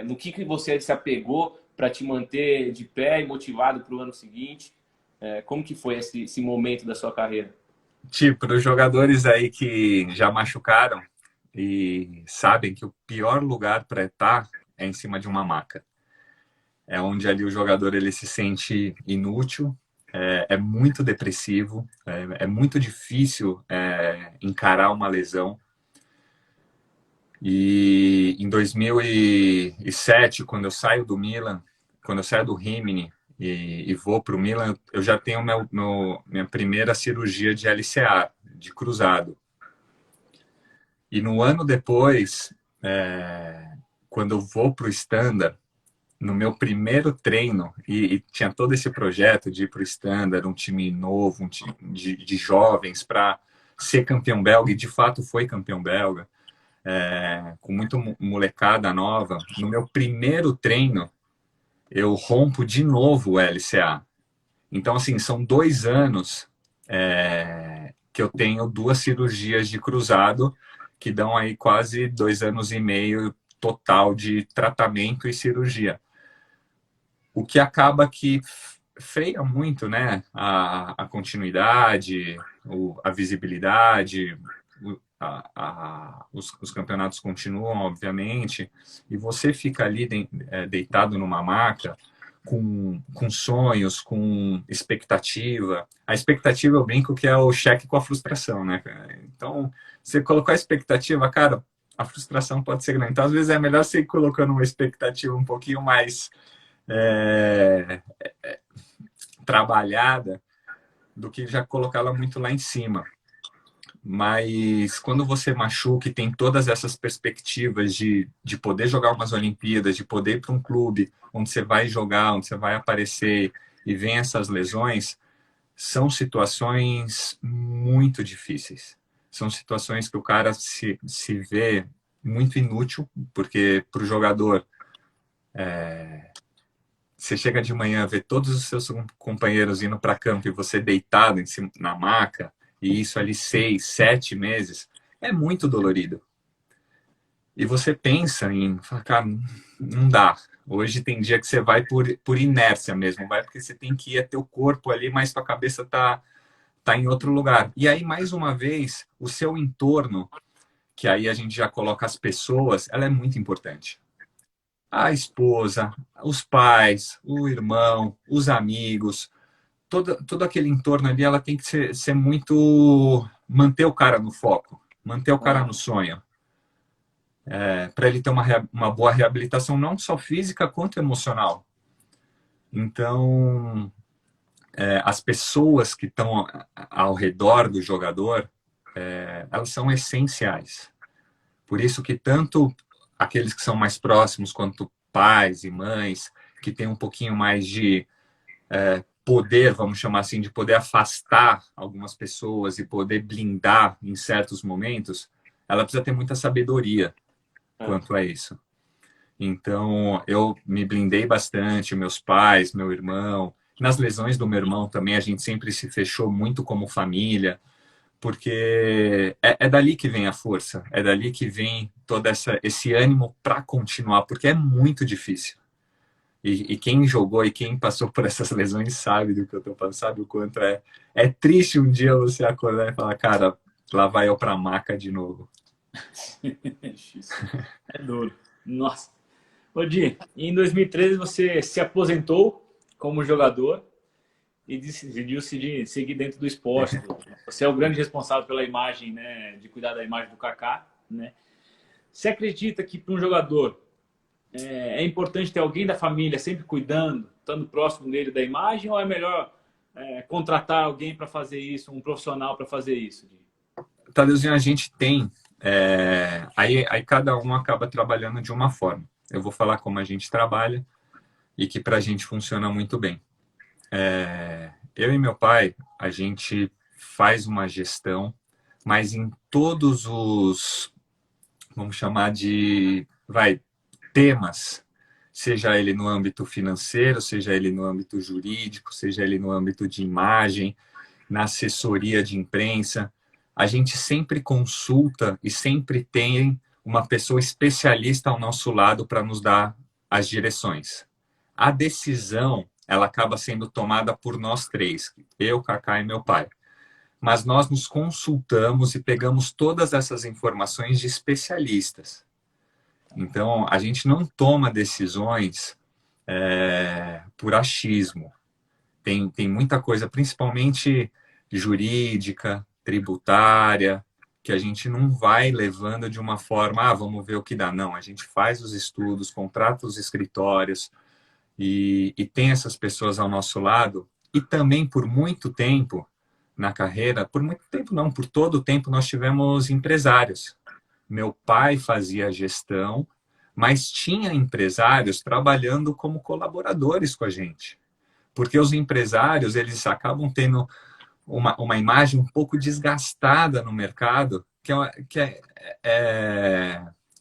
S2: No que você se apegou para te manter de pé e motivado para o ano seguinte? Como que foi esse momento da sua carreira?
S3: Tipo, os jogadores aí que já machucaram, e sabem que o pior lugar para estar é em cima de uma maca. É onde ali o jogador ele se sente inútil, é muito depressivo, é muito difícil encarar uma lesão. E em 2007, quando eu saio do Milan, quando eu saio do Rimini e vou para o Milan, eu já tenho minha primeira cirurgia de LCA, de cruzado. E no ano depois, quando eu vou para o Standard, no meu primeiro treino, e tinha todo esse projeto de ir para o Standard, um time novo, um time de jovens, para ser campeão belga, e de fato foi campeão belga, com muita molecada nova. No meu primeiro treino, eu rompo de novo o LCA. Então, assim, são 2 anos que eu tenho 2 cirurgias de cruzado, que dão aí quase 2 anos e meio total de tratamento e cirurgia. O que acaba que freia muito, né, a continuidade, a visibilidade, os campeonatos continuam, obviamente, e você fica ali deitado numa maca com sonhos, com expectativa. A expectativa, eu brinco que é o cheque com a frustração, né? Então, você colocou a expectativa, cara, a frustração pode ser grande. Então, às vezes, é melhor você ir colocando uma expectativa um pouquinho mais trabalhada do que já colocá-la muito lá em cima. Mas quando você machuca e tem todas essas perspectivas de poder jogar umas Olimpíadas, de poder ir para um clube onde você vai jogar, onde você vai aparecer e vem essas lesões, são situações muito difíceis. São situações que o cara se vê muito inútil, porque para o jogador, você chega de manhã, vê todos os seus companheiros indo para campo e você deitado em cima, na maca, e isso ali 6, 7 meses, é muito dolorido. E você pensa em, cara, não dá. Hoje tem dia que você vai por inércia mesmo, vai porque você tem que ir a teu corpo ali, mas tua cabeça tá em outro lugar. E aí, mais uma vez, o seu entorno, que aí a gente já coloca as pessoas, ela é muito importante. a esposa, os pais, o irmão, os amigos, todo aquele entorno ali, ela tem que ser muito... manter o cara no foco, manter o cara no sonho. Para ele ter uma boa reabilitação, não só física, quanto emocional. Então, as pessoas que estão ao redor do jogador, elas são essenciais. Por isso que tanto aqueles que são mais próximos, quanto pais e mães, que têm um pouquinho mais de poder, vamos chamar assim, de poder afastar algumas pessoas e poder blindar em certos momentos, ela precisa ter muita sabedoria quanto a isso. Então, eu me blindei bastante, meus pais, meu irmão. Nas lesões do meu irmão também, a gente sempre se fechou muito como família, porque é dali que vem a força, é dali que vem todo esse ânimo para continuar, porque é muito difícil. E quem jogou e quem passou por essas lesões sabe do que eu estou falando, sabe o quanto é triste um dia você acordar e falar, cara, lá vai eu para a maca de novo.
S1: É duro. Nossa. Ô, Di, em 2013 você se aposentou como jogador e decidiu seguir dentro do esporte. Você é o grande responsável pela imagem, né, de cuidar da imagem do Kaká, né? Você acredita que para um jogador é importante ter alguém da família sempre cuidando, estando próximo dele da imagem, ou é melhor contratar alguém para fazer isso, um profissional para fazer isso?
S3: Tadeuzinho, a gente tem... aí cada um acaba trabalhando de uma forma. Eu vou falar como a gente trabalha e que para a gente funciona muito bem. Eu e meu pai, a gente faz uma gestão, mas em todos os, vamos chamar de, temas, seja ele no âmbito financeiro, seja ele no âmbito jurídico, seja ele no âmbito de imagem, na assessoria de imprensa, a gente sempre consulta e sempre tem uma pessoa especialista ao nosso lado para nos dar as direções. A decisão, ela acaba sendo tomada por nós três, eu, Kaká e meu pai. Mas nós nos consultamos e pegamos todas essas informações de especialistas. Então, a gente não toma decisões por achismo. Tem muita coisa, principalmente jurídica, tributária, que a gente não vai levando de uma forma, vamos ver o que dá. Não, a gente faz os estudos, contrata os escritórios e tem essas pessoas ao nosso lado. E também, por muito tempo na carreira, por muito tempo não, por todo o tempo nós tivemos empresários. Meu pai fazia gestão, mas tinha empresários trabalhando como colaboradores com a gente. Porque os empresários, eles acabam tendo uma imagem um pouco desgastada no mercado,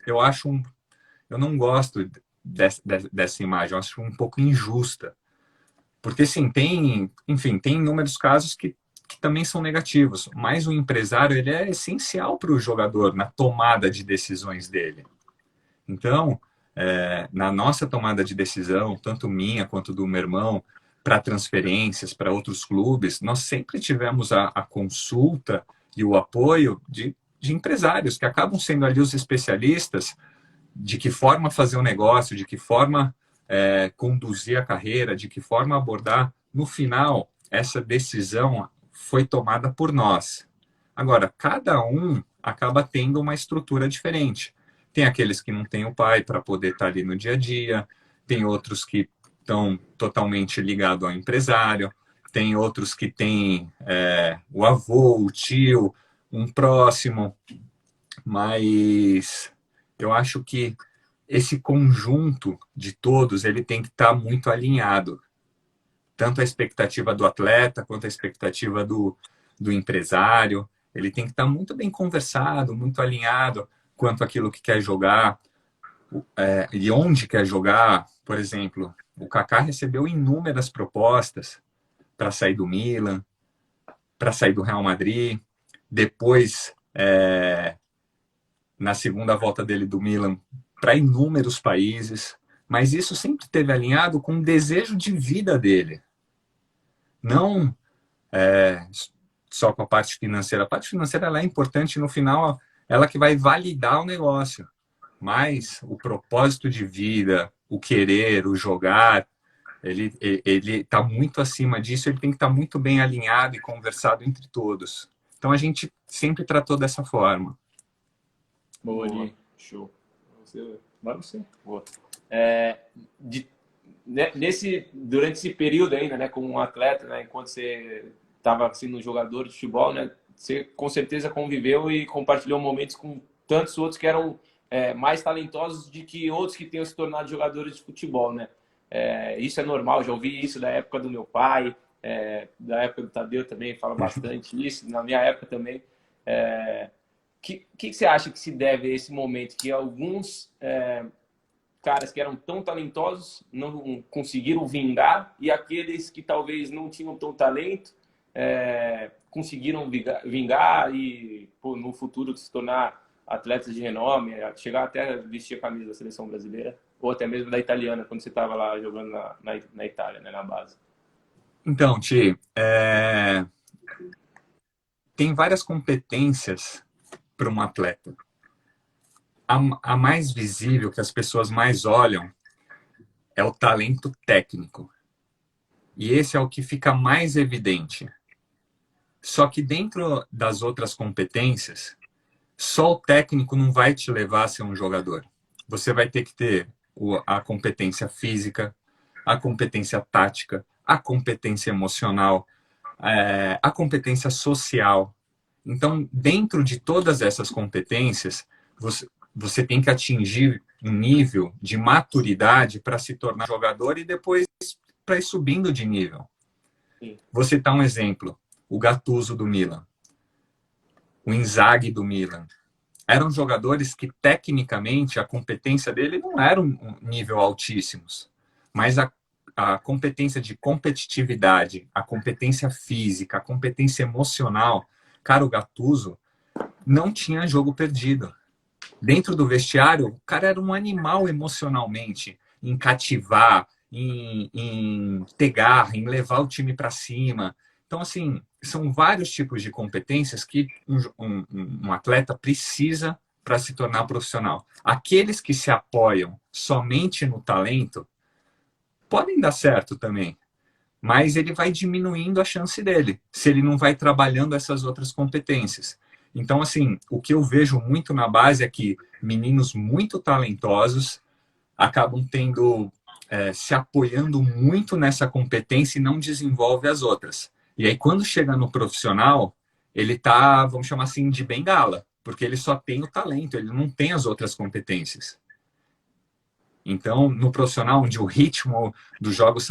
S3: eu acho eu não gosto dessa imagem, eu acho um pouco injusta. Porque, sim, tem inúmeros casos que também são negativos, mas o empresário ele é essencial para o jogador na tomada de decisões dele. Então, na nossa tomada de decisão, tanto minha quanto do meu irmão, para transferências, para outros clubes, nós sempre tivemos a consulta e o apoio de empresários, que acabam sendo ali os especialistas de que forma fazer o negócio, de que forma conduzir a carreira, de que forma abordar. No final, essa decisão foi tomada por nós. Agora, cada um acaba tendo uma estrutura diferente. Tem aqueles que não têm o pai para poder estar ali no dia a dia, tem outros que estão totalmente ligados ao empresário, tem outros que têm o avô, o tio, um próximo, mas eu acho que esse conjunto de todos ele tem que estar muito alinhado, tanto a expectativa do atleta quanto a expectativa do empresário, ele tem que estar muito bem conversado, muito alinhado quanto àquilo que quer jogar e onde quer jogar. Por exemplo, o Kaká recebeu inúmeras propostas para sair do Milan, para sair do Real Madrid. Depois, na segunda volta dele do Milan, para inúmeros países. Mas isso sempre esteve alinhado com o desejo de vida dele. Não só com a parte financeira. A parte financeira ela é importante, no final, ela que vai validar o negócio. Mas o propósito de vida, o querer, o jogar, ele está muito acima disso, ele tem que estar muito bem alinhado e conversado entre todos. Então a gente sempre tratou dessa forma.
S2: Boa, Di. Show.
S1: Vai você.
S2: Boa. Durante esse período ainda, né, como um atleta, né, enquanto você estava sendo um jogador de futebol, né, você com certeza conviveu e compartilhou momentos com tantos outros que eram mais talentosos do que outros que tenham se tornado jogadores de futebol, né? Isso é normal, já ouvi isso da época do meu pai, da época do Tadeu também, fala bastante isso, na minha época também. Que você acha que se deve a esse momento que alguns caras que eram tão talentosos não conseguiram vingar e aqueles que talvez não tinham tão talento conseguiram vingar e no futuro se tornar atletas de renome, chegar até a vestir a camisa da seleção brasileira ou até mesmo da italiana, quando você estava lá jogando na Itália, né, na base?
S3: Então, Ti, tem várias competências para um atleta. A mais visível, que as pessoas mais olham, é o talento técnico. E esse é o que fica mais evidente. Só que dentro das outras competências, só o técnico não vai te levar a ser um jogador. Você vai ter que ter a competência física, a competência tática, a competência emocional, a competência social. Então, dentro de todas essas competências, você tem que atingir um nível de maturidade para se tornar jogador e depois para ir subindo de nível.
S2: Sim.
S3: Vou citar um exemplo. O Gattuso do Milan. O Inzaghi do Milan. Eram jogadores que, tecnicamente, a competência dele não era um nível altíssimos. Mas a competência de competitividade, a competência física, a competência emocional. Cara, o Gattuso não tinha jogo perdido. Dentro do vestiário, o cara era um animal emocionalmente, em cativar, em ter garra, em levar o time para cima. Então, assim, são vários tipos de competências que um atleta precisa para se tornar profissional. Aqueles que se apoiam somente no talento podem dar certo também, mas ele vai diminuindo a chance dele, se ele não vai trabalhando essas outras competências. Então, assim, o que eu vejo muito na base é que meninos muito talentosos acabam se apoiando muito nessa competência e não desenvolve as outras. E aí, quando chega no profissional, ele tá, vamos chamar assim, de bengala, porque ele só tem o talento, ele não tem as outras competências. Então, no profissional, onde o ritmo dos jogos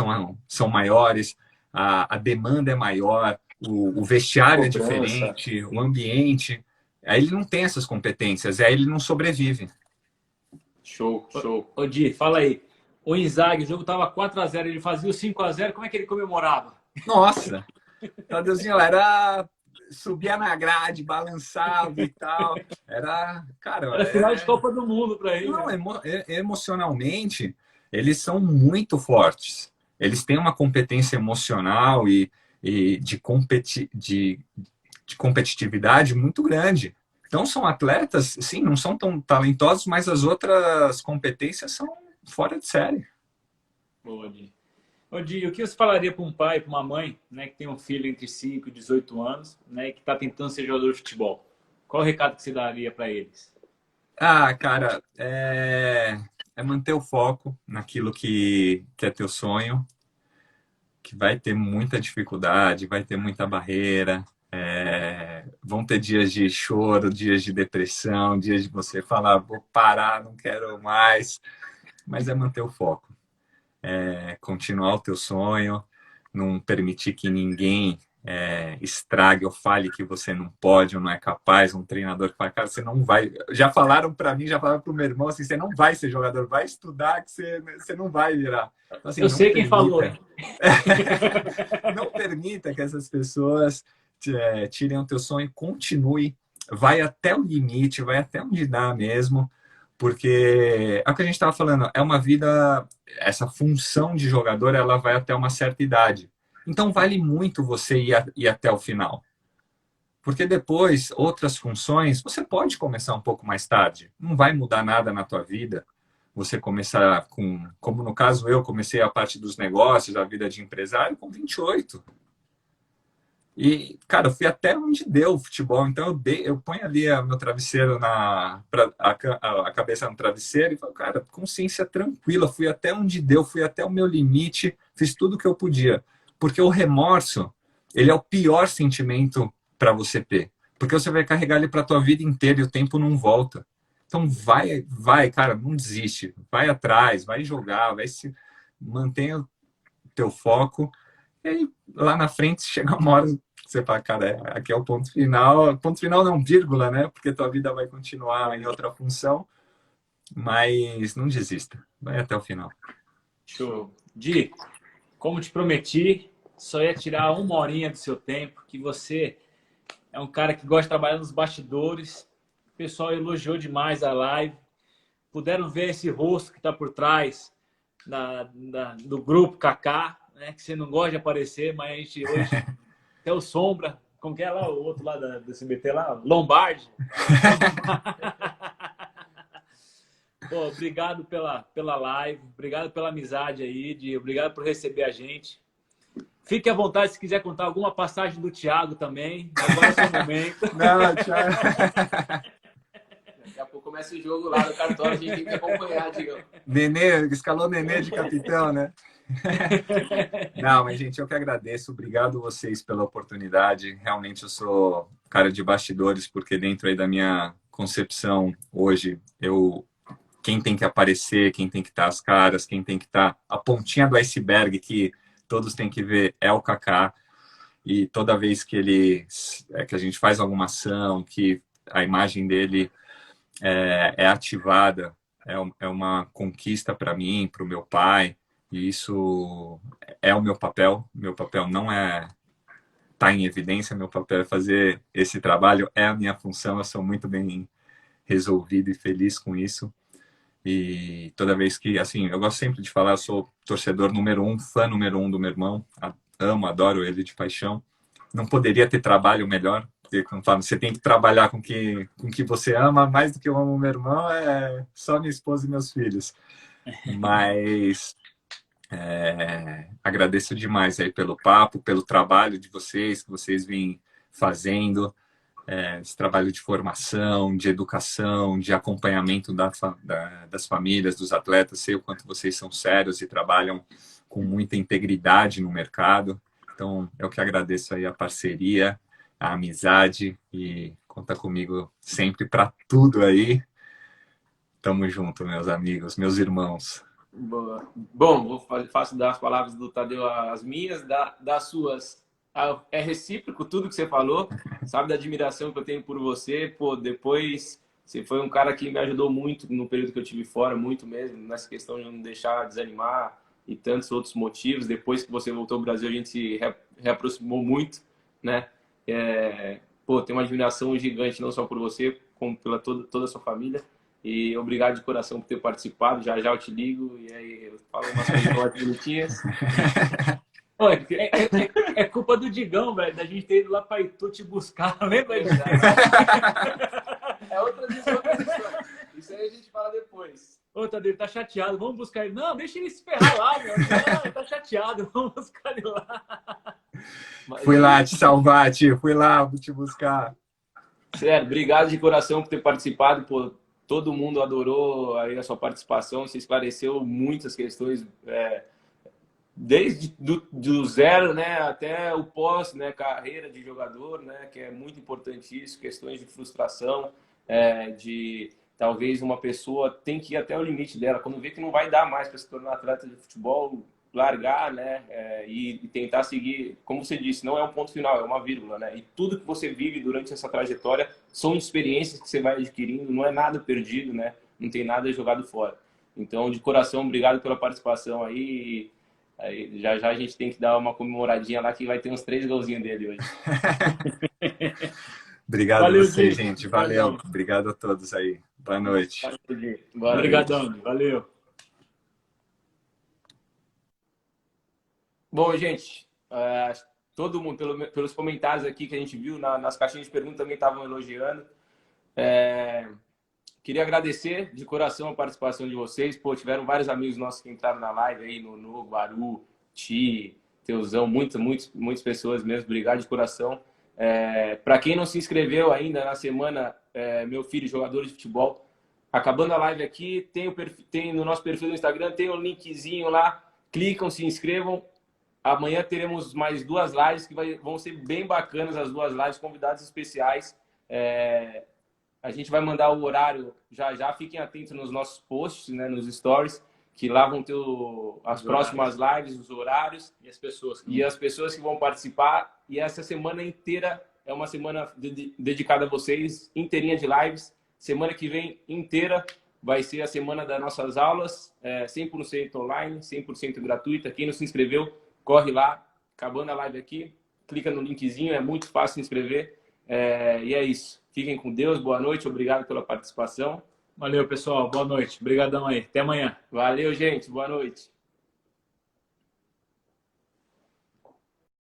S3: são maiores, a demanda é maior, o vestiário é diferente, o ambiente, aí ele não tem essas competências, aí ele não sobrevive.
S2: Show.
S1: Ô Di, fala aí. O Inzaghi, o jogo tava 4-0, ele fazia o 5-0, como é que ele comemorava?
S3: Nossa! Tadeuzinho, subia na grade, balançava e tal. Era
S1: final de Copa do Mundo para ele.
S3: Não, emocionalmente, eles são muito fortes. Eles têm uma competência emocional e de competitividade muito grande. Então, são atletas, sim, não são tão talentosos, mas as outras competências são fora de série.
S1: Boa, Di. Ô, Di, o que você falaria para um pai, para uma mãe, né, que tem um filho entre 5 e 18 anos, né, e que está tentando ser jogador de futebol? Qual o recado que você daria para eles?
S3: Cara, é manter o foco naquilo que é teu sonho, que vai ter muita dificuldade, vai ter muita barreira, vão ter dias de choro, dias de depressão, dias de você falar, vou parar, não quero mais, mas é manter o foco. Continuar o teu sonho, não permitir que ninguém estrague ou fale que você não pode ou não é capaz, um treinador que fala, cara, você não vai... Já falaram para mim, já falaram para o meu irmão, assim, você não vai ser jogador, vai estudar que você não vai virar. Então, assim,
S1: eu sei quem falou.
S3: Não permita que essas pessoas tirem o teu sonho, continue, vai até o limite, vai até onde dá mesmo, porque é o que a gente estava falando, é uma vida, essa função de jogador, ela vai até uma certa idade. Então, vale muito você ir até o final. Porque depois, outras funções, você pode começar um pouco mais tarde. Não vai mudar nada na tua vida. você começar com, como no caso eu comecei a parte dos negócios, a vida de empresário com 28. E, cara, eu fui até onde deu o futebol. Então, eu ponho ali meu travesseiro a cabeça no travesseiro e falo, cara, consciência tranquila. Fui até onde deu, fui até o meu limite, fiz tudo o que eu podia. Porque o remorso, ele é o pior sentimento para você ter. Porque você vai carregar ele para a tua vida inteira e o tempo não volta. Então, vai, cara, não desiste. Vai atrás, vai jogar, mantenha o teu foco. E aí, lá na frente, chega uma hora você fala, cara, aqui é o ponto final. Ponto final não, vírgula, né? Porque tua vida vai continuar em outra função. Mas não desista. Vai até o final.
S1: Show. Di, como te prometi, só ia tirar uma horinha do seu tempo, que você é um cara que gosta de trabalhar nos bastidores. O pessoal elogiou demais a live. Puderam ver esse rosto que está por trás do grupo Kaká, né? Que você não gosta de aparecer, mas a gente hoje até o Sombra, como que é lá o outro lá do SBT lá? Lombardi. Pô, obrigado pela live, obrigado pela amizade aí, obrigado por receber a gente. Fique à vontade se quiser contar alguma passagem do Thiago também. Agora é o seu momento.
S3: Não, Thiago.
S2: Daqui a pouco começa o jogo lá no cartório, a gente tem que acompanhar, Digão.
S3: Nenê, escalou Nenê de capitão, né? Não, mas gente, eu que agradeço. Obrigado vocês pela oportunidade. Realmente eu sou cara de bastidores, porque dentro aí da minha concepção hoje, quem tem que aparecer, quem tem que estar as caras, quem tem que estar a pontinha do iceberg que todos têm que ver é o Kaká. E toda vez que que a gente faz alguma ação, que a imagem dele é ativada, é uma conquista para mim, para o meu pai. E isso é o meu papel. Meu papel não é estar em evidência, meu papel é fazer esse trabalho, é a minha função. Eu sou muito bem resolvido e feliz com isso. E toda vez que, assim, eu gosto sempre de falar, eu sou torcedor número 1, fã número 1 do meu irmão, amo, adoro ele de paixão. Não poderia ter trabalho melhor, porque, como falo, você tem que trabalhar com que você ama, mais do que eu amo meu irmão, é só minha esposa e meus filhos. Mas agradeço demais aí pelo papo, pelo trabalho de vocês, que vocês vêm fazendo, esse trabalho de formação, de educação, de acompanhamento das famílias, dos atletas. Sei o quanto vocês são sérios e trabalham com muita integridade no mercado. Então, eu que agradeço aí a parceria, a amizade e conta comigo sempre para tudo aí. Tamo junto, meus amigos, meus irmãos.
S2: Boa. Bom, faço das palavras do Tadeu as minhas, das suas. É recíproco tudo que você falou, sabe da admiração que eu tenho por você. Pô, depois você foi um cara que me ajudou muito no período que eu tive fora, muito mesmo, nessa questão de não deixar desanimar e tantos outros motivos. Depois que você voltou ao Brasil, a gente se reaproximou muito, né? Pô, tenho uma admiração gigante, não só por você, como pela toda a sua família. E obrigado de coração por ter participado. Já já eu te ligo e aí eu falo umas coisas bonitinhas.
S1: É culpa do Digão, velho, da gente ter ido lá para Itu te buscar, lembra disso?
S2: É outra visão. Isso aí a gente fala depois.
S1: Ô, Tadeu, tá chateado, vamos buscar ele. Não, deixa ele se ferrar lá, meu. Não, ele tá chateado, vamos buscar ele lá.
S3: Fui lá te salvar, tio. Fui lá te buscar.
S2: Sério, obrigado de coração por ter participado. Pô, todo mundo adorou aí a sua participação. Você esclareceu muitas questões, desde do zero, né, até o pós, né, carreira de jogador, né, que é muito importante isso, questões de frustração, de talvez uma pessoa tem que ir até o limite dela, quando vê que não vai dar mais para se tornar atleta de futebol, largar, né, e tentar seguir, como você disse, não é um ponto final, é uma vírgula, né, e tudo que você vive durante essa trajetória são experiências que você vai adquirindo, não é nada perdido, né, não tem nada jogado fora. Então, de coração, obrigado pela participação aí. Aí, já já a gente tem que dar uma comemoradinha lá que vai ter uns 3 golzinhos dele hoje.
S3: Obrigado
S1: Valeu,
S3: a vocês,
S1: Gui.
S3: gente. Valeu.
S1: Valeu.
S3: Obrigado a todos aí. Boa noite.
S1: Obrigadão, valeu.
S2: Bom, gente, todo mundo, pelos comentários aqui que a gente viu, nas caixinhas de perguntas também estavam elogiando. Queria agradecer de coração a participação de vocês. Pô, tiveram vários amigos nossos que entraram na live aí, no Baru, Ti, Teuzão, muitas pessoas mesmo. Obrigado de coração. Para quem não se inscreveu ainda na semana, meu filho, jogador de futebol, acabando a live aqui, tem no nosso perfil do Instagram, tem um linkzinho lá, clicam, se inscrevam. Amanhã teremos mais 2 lives que vão ser bem bacanas, as 2 lives, convidados especiais. A gente vai mandar o horário já, fiquem atentos nos nossos posts, né, nos stories, que lá vão ter as próximas lives, os horários
S1: E as pessoas.
S2: e as pessoas que vão participar. E essa semana inteira é uma semana dedicada a vocês, inteirinha de lives. Semana que vem inteira vai ser a semana das nossas aulas, 100% online, 100% gratuita. Quem não se inscreveu, corre lá, acabando a live aqui, clica no linkzinho, é muito fácil se inscrever. E é isso. Fiquem com Deus, boa noite, obrigado pela participação.
S1: Valeu, pessoal. Boa noite. Obrigadão aí. Até amanhã.
S2: Valeu, gente. Boa noite.